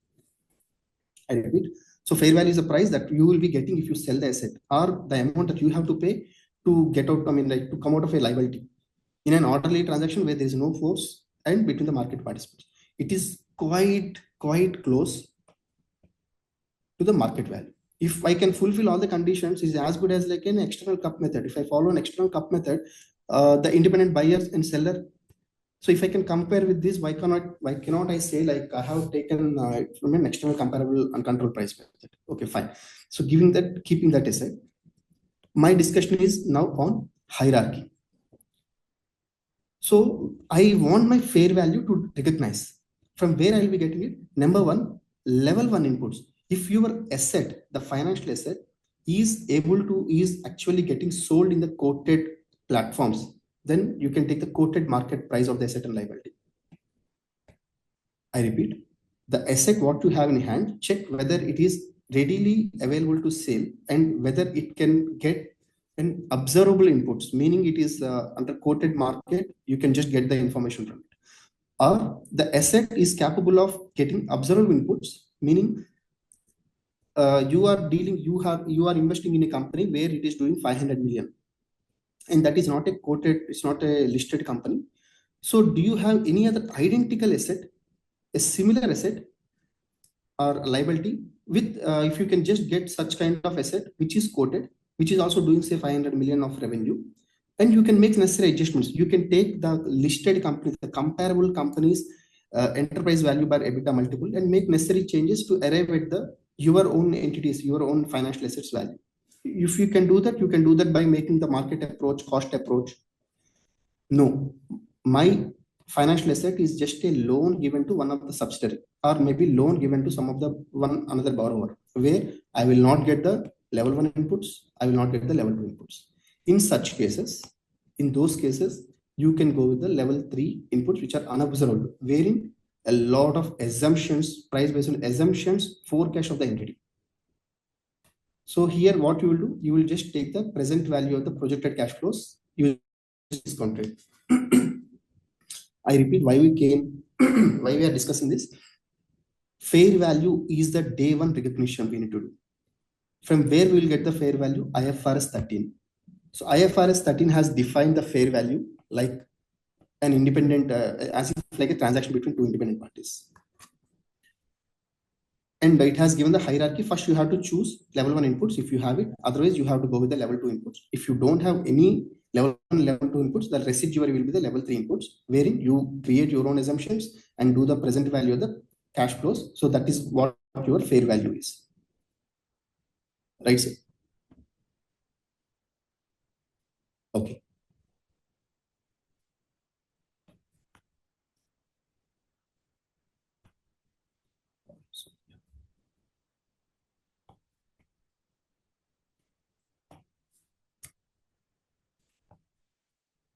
[SPEAKER 3] I repeat. So fair value is the price that you will be getting if you sell the asset, or the amount that you have to pay to get out, to come out of a liability. In an orderly transaction where there is no force and between the market participants, it is quite close to the market value. If I can fulfill all the conditions, is as good as like an external cup method. If I follow an external cup method, the independent buyers and seller. So if I can compare with this, why cannot I say like I have taken from an external comparable uncontrolled price method? Okay, fine. So keeping that aside, my discussion is now on hierarchy. So I want my fair value to recognize. From where I will be getting it? Number one, level one inputs. If your asset, the financial asset, is actually getting sold in the quoted platforms, then you can take the quoted market price of the asset and liability. I repeat, the asset what you have in hand, check whether it is readily available to sell and whether it can get an observable inputs, meaning it is under quoted market, you can just get the information from it. Or the asset is capable of getting observable inputs, meaning you are investing in a company where it is doing 500 million, and that is not a quoted, it's not a listed company. So do you have any other identical asset, a similar asset or liability with, if you can just get such kind of asset which is quoted, which is also doing say 500 million of revenue, and you can make necessary adjustments. You can take the listed companies, the comparable companies, enterprise value by EBITDA multiple, and make necessary changes to arrive at the your own entities, your own financial assets value. If you can do that, you can do that by making the market approach, cost approach. No, my financial asset is just a loan given to one of the subsidiary, or maybe loan given to some of the another borrower, where I will not get the level 1 inputs, I will not get the level 2 inputs. In such cases, in those cases, you can go with the level 3 inputs, which are unobservable, wherein a lot of assumptions, price based on assumptions, forecast of the entity. So here what you will do, you will just take the present value of the projected cash flows, you discount rate. I repeat why we are discussing this. Fair value is the day one recognition we need to do. From where we will get the fair value? IFRS 13. So IFRS 13 has defined the fair value like an independent, as if like a transaction between two independent parties. And it has given the hierarchy. First, you have to choose level 1 inputs if you have it. Otherwise, you have to go with the level 2 inputs. If you don't have any level 1, level 2 inputs, the residuary will be the level 3 inputs, wherein you create your own assumptions and do the present value of the cash flows. So that is what your fair value is. Right, sir? Okay.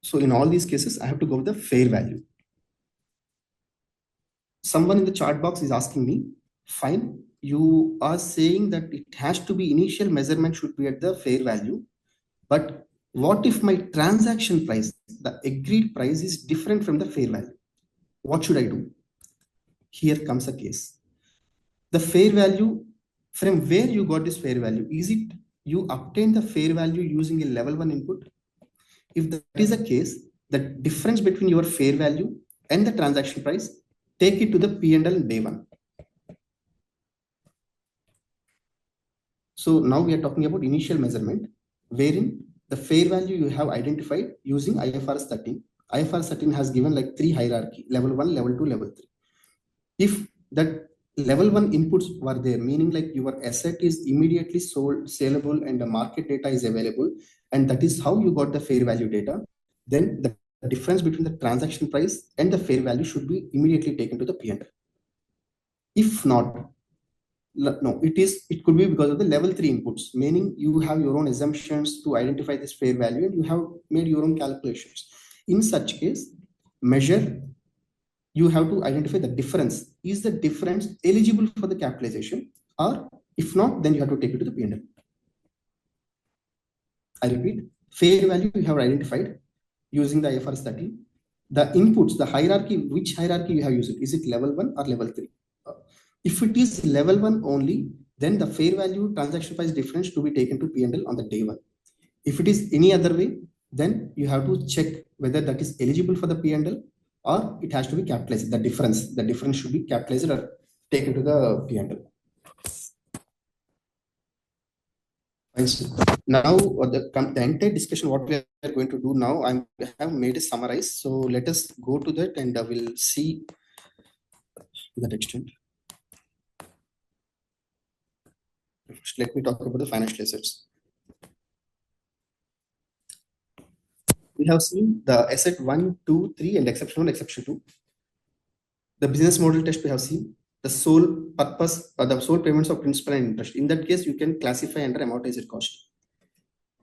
[SPEAKER 3] So in all these cases, I have to go with the fair value. Someone in the chat box is asking me, fine, you are saying that it has to be initial measurement should be at the fair value, but what if my transaction price, the agreed price, is different from the fair value? What should I do? Here comes a case. The fair value, from where you got this fair value? Is it you obtain the fair value using a level 1 input? If that is the case, the difference between your fair value and the transaction price, take it to the P&L in day 1. So now we are talking about initial measurement, wherein the fair value you have identified using IFRS 13. IFRS 13 has given like 3 hierarchy, level 1, level 2, level 3. If that level 1 inputs were there, meaning like your asset is immediately sold, saleable, and the market data is available, and that is how you got the fair value data, then the difference between the transaction price and the fair value should be immediately taken to the P&L. If not, no, it could be because of the level 3 inputs, meaning you have your own assumptions to identify this fair value and you have made your own calculations. In such case, measure, you have to identify the difference. Is the difference eligible for the capitalization, or if not, then you have to take it to the P&L. I repeat, fair value you have identified using the IFRS 13. The inputs, the hierarchy, which hierarchy you have used? Is it level 1 or level 3? If it is level 1 only, then the fair value transaction price difference to be taken to P&L on the day 1. If it is any other way, then you have to check whether that is eligible for the P&L or it has to be capitalized. The difference should be capitalized or taken to the P&L. Now, the entire discussion, what we are going to do now, I have made a summarize. So let us go to that and we'll see to that extent. Let me talk about the financial assets. We have seen the asset 1, 2, 3 and exception 1, exception 2. The business model test we have seen. The sole purpose or the sole payments of principal and interest. In that case, you can classify under amortized cost.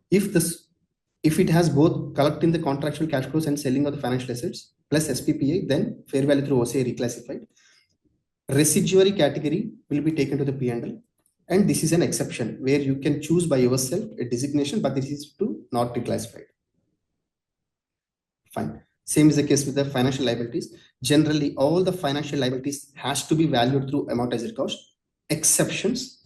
[SPEAKER 3] If it has both collecting the contractual cash flows and selling of the financial assets plus SPPA, then fair value through OCI reclassified. Residuary category will be taken to the P&L. And this is an exception where you can choose by yourself a designation, but this is to not reclassified. Fine. Same is the case with the financial liabilities. Generally, all the financial liabilities has to be valued through amortized cost. Exceptions,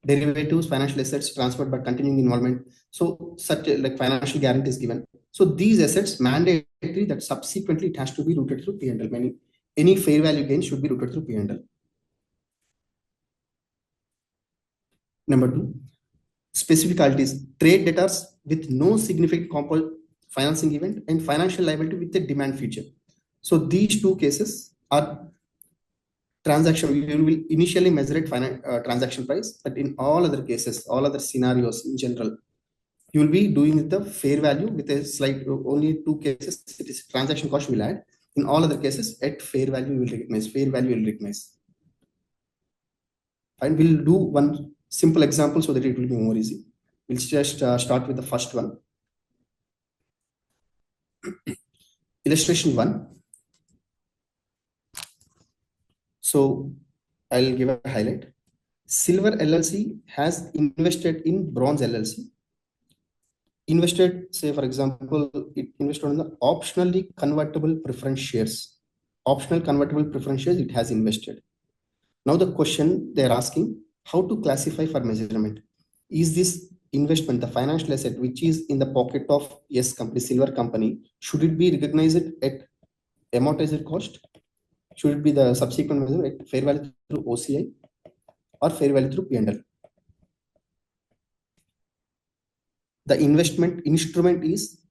[SPEAKER 3] derivatives, financial assets transferred but continuing involvement. So such like financial guarantee is given. So these assets mandatory that subsequently it has to be routed through P&L. Meaning any fair value gain should be routed through P&L. Number 2, specificalities: trade debtors with no significant financing event and financial liability with a demand feature. So these two cases are transaction. We will initially measure it transaction price, but in all other cases, all other scenarios in general, you will be doing the fair value with a slight, only 2 cases it is transaction cost will add. In all other cases, at fair value you will recognize, fair value will recognize. And we'll do one simple example so that it will be more easy. We'll just start with the first one. Illustration 1. So I'll give a highlight. Silver LLC has invested in Bronze LLC. Invested, say for example, it invested on the optionally convertible preference shares. Optional convertible preference shares it has invested. Now the question they're asking, how to classify for measurement? Is this investment, the financial asset which is in the pocket of yes company, silver company, should it be recognized at amortized cost? Should it be the subsequent measurement at fair value through OCI or fair value through P&L? The investment instrument is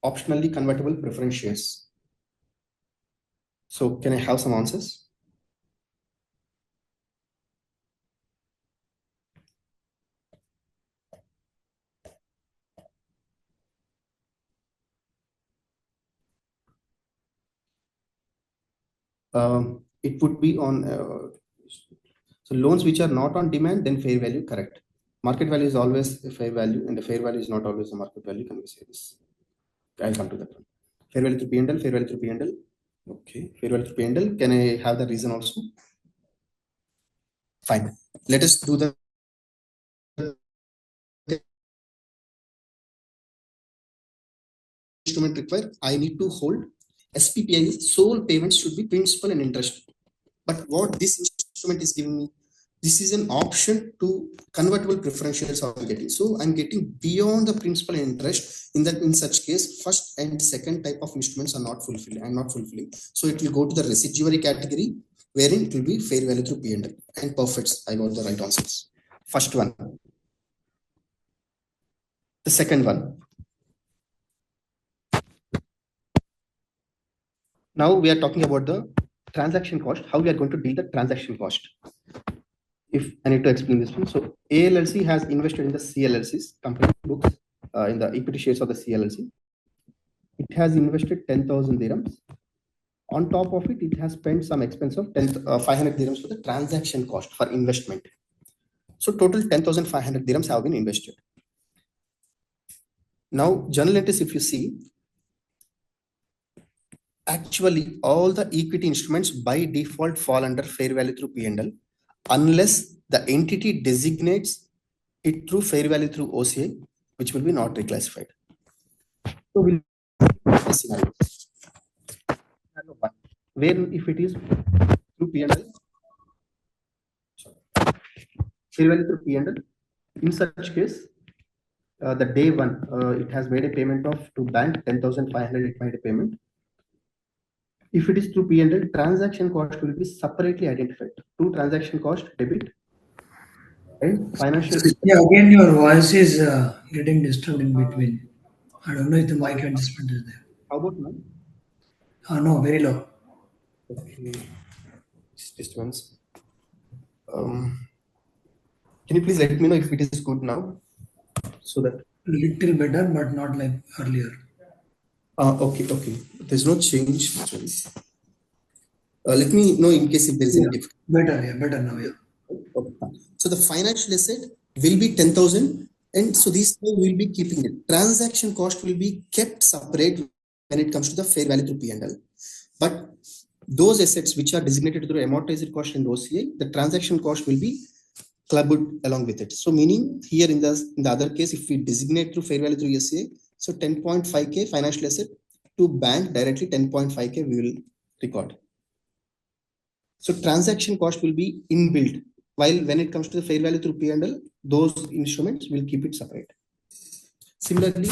[SPEAKER 3] optionally convertible preference shares. So can I have some answers? It would be on so loans which are not on demand, then fair value, correct. Market value is always a fair value, and the fair value is not always a market value. Can we say this? I'll come to that one. Fair value through P&L, fair value through P&L. Okay, fair value through P&L. Can I have the reason also? Fine. Let us do the instrument required. I need to hold SPPI is sole payments should be principal and interest. But what this instrument is giving me, this is an option to convertible preference shares I'm getting. So I'm getting beyond the principal and interest. In such case, first and second type of instruments are not fulfilling. I'm not fulfilling. So it will go to the residuary category, wherein it will be fair value through P&L. And perfect. I got the right answers. First one. The second one. Now we are talking about the transaction cost, how we are going to deal the transaction cost. If I need to explain this one. So ALLC has invested in the CLLC's company books in the equity shares of the CLLC. It has invested 10,000 dirhams. On top of it, it has spent some expense of 500 dirhams for the transaction cost for investment. So total 10,500 dirhams have been invested. Now, journal entries, if you see, actually all the equity instruments by default fall under fair value through P&L unless the entity designates it through fair value through OCI, which will be not reclassified. So we'll this scenario. Where if it is through P&L, fair value through P&L, in such case, the day one, it has made a payment of to bank 10,500. It made a payment. If it is through P&L, transaction cost will be separately identified. To transaction cost debit and financial.
[SPEAKER 5] Yeah, again, your voice is getting disturbed in between. I don't know if the mic adjustment is there.
[SPEAKER 3] How about now?
[SPEAKER 5] No, very low.
[SPEAKER 3] Okay, just once. Can you please let me know if it is good now? So that
[SPEAKER 5] Little better, but not like earlier.
[SPEAKER 3] Okay. There's no change. Let me know in case if there is any difference.
[SPEAKER 5] Better now, yeah.
[SPEAKER 3] Okay. So the financial asset will be 10,000, and so these will be keeping it. Transaction cost will be kept separate when it comes to the fair value through P&L. But those assets which are designated through amortized cost and OCI, the transaction cost will be clubbed along with it. So meaning here in the other case, if we designate through fair value through OCI, so 10.5K financial asset to bank directly 10.5K we will record. So transaction cost will be inbuilt. While when it comes to the fair value through P&L, those instruments will keep it separate. Similarly,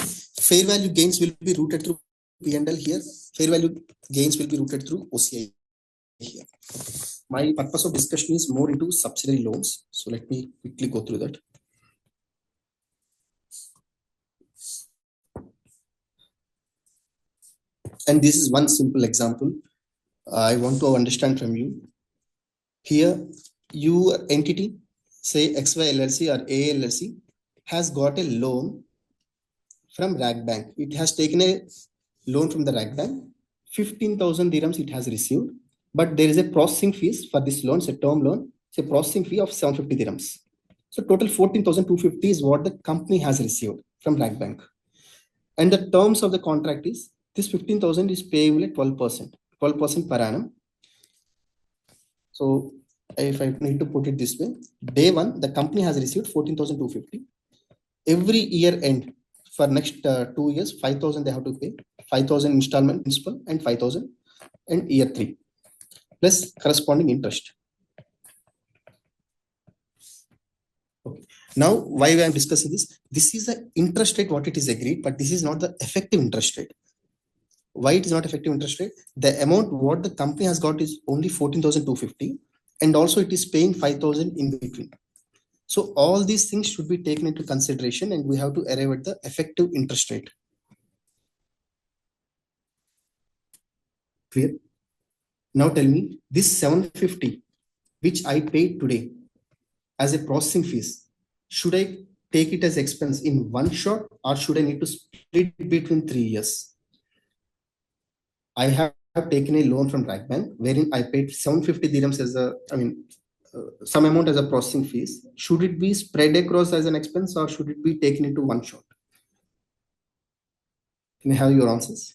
[SPEAKER 3] fair value gains will be routed through P&L here. Fair value gains will be routed through OCI here. My purpose of discussion is more into subsidiary loans. So let me quickly go through that. And this is one simple example I want to understand from you. Here, your entity, say XY LLC or A LLC, has got a loan from RAG Bank. It has taken a loan from the RAG Bank. 15,000 dirhams it has received, but there is a processing fees for this loan. It's a term loan. It's a processing fee of 750 dirhams. So total 14,250 is what the company has received from RAG Bank. And the terms of the contract is this 15,000 is payable at 12% per annum. So if I need to put it this way, day one, the company has received 14,250. Every year end for next 2 years, 5,000 they have to pay, 5,000 installment principal and 5,000 and year 3 plus corresponding interest. Okay. Now, why I am discussing this? This is the interest rate what it is agreed, but this is not the effective interest rate. Why it is not effective interest rate? The amount what the company has got is only 14,250, and also it is paying 5,000 in between. So all these things should be taken into consideration, and we have to arrive at the effective interest rate. Clear? Now tell me, this 750 which I paid today as a processing fees, should I take it as expense in one shot, or should I need to split it between 3 years? I have taken a loan from RAG Bank wherein I paid 750 dirhams as a, some amount as a processing fees. Should it be spread across as an expense, or should it be taken into one shot? Can I have your answers?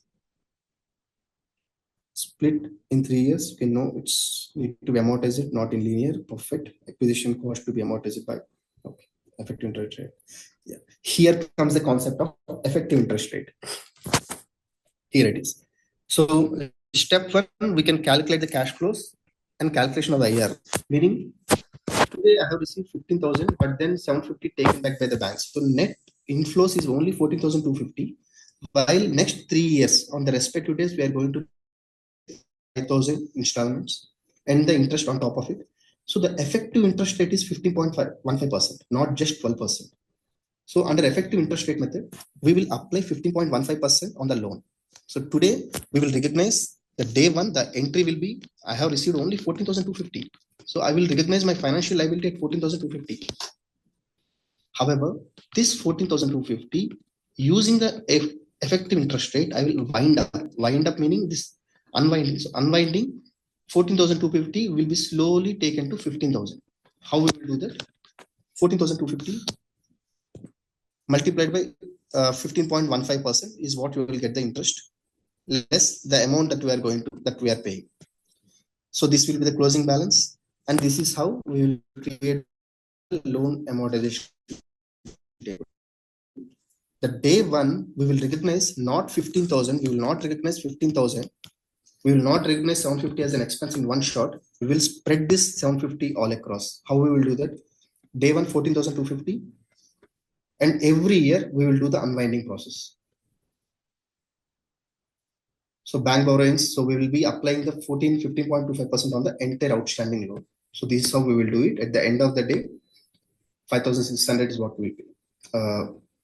[SPEAKER 3] Split in 3 years. Okay, no, it's need to be amortized, not in linear. Perfect. Acquisition cost to be amortized by, okay, effective interest rate. Yeah. Here comes the concept of effective interest rate. Here it is. So step one, we can calculate the cash flows and calculation of the IR. Meaning, today I have received 15,000, but then 750 taken back by the banks. So net inflows is only 14,250. While next 3 years on the respective days, we are going to 5,000 installments and the interest on top of it. So the effective interest rate is 15.15%, not just 12%. So under effective interest rate method, we will apply 15.15% on the loan. So today we will recognize the day one, the entry will be, I have received only 14,250. So I will recognize my financial liability at 14,250. However, this 14,250 using the effective interest rate, I will wind up. Wind up meaning this unwinding. So unwinding 14,250 will be slowly taken to 15,000. How we will do that? 14,250 multiplied by 15.15% is what you will get the interest, less the amount that we are paying. So this will be the closing balance, and this is how we will create loan amortization table. The day one we will recognize not 15,000. We will not recognize 15,000. We will not recognize 750 as an expense in one shot. We will spread this 750 all across. How we will do that? Day one 14,250. And every year we will do the unwinding process. So bank borrowings, so we will be applying the 15.25% on the entire outstanding loan. So this is how we will do it. At the end of the day, 5,600 is what we will pay.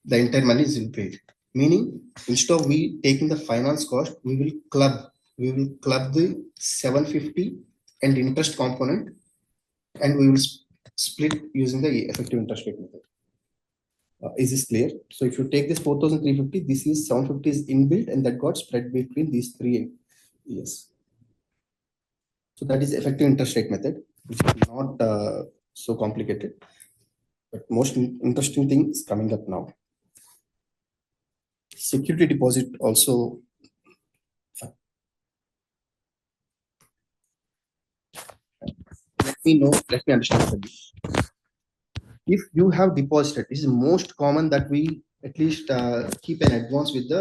[SPEAKER 3] The entire money is paid. Meaning, instead of we taking the finance cost, we will club the 750 and interest component, and we will split using the effective interest rate method. Is this clear? So if you take this 4,350, this is 750 is inbuilt, and that got spread between these 3 years. So that is effective interest rate method, which is not so complicated. But most interesting thing is coming up now. Security deposit also. Let me understand. If you have deposited, this is most common that we at least keep an advance with the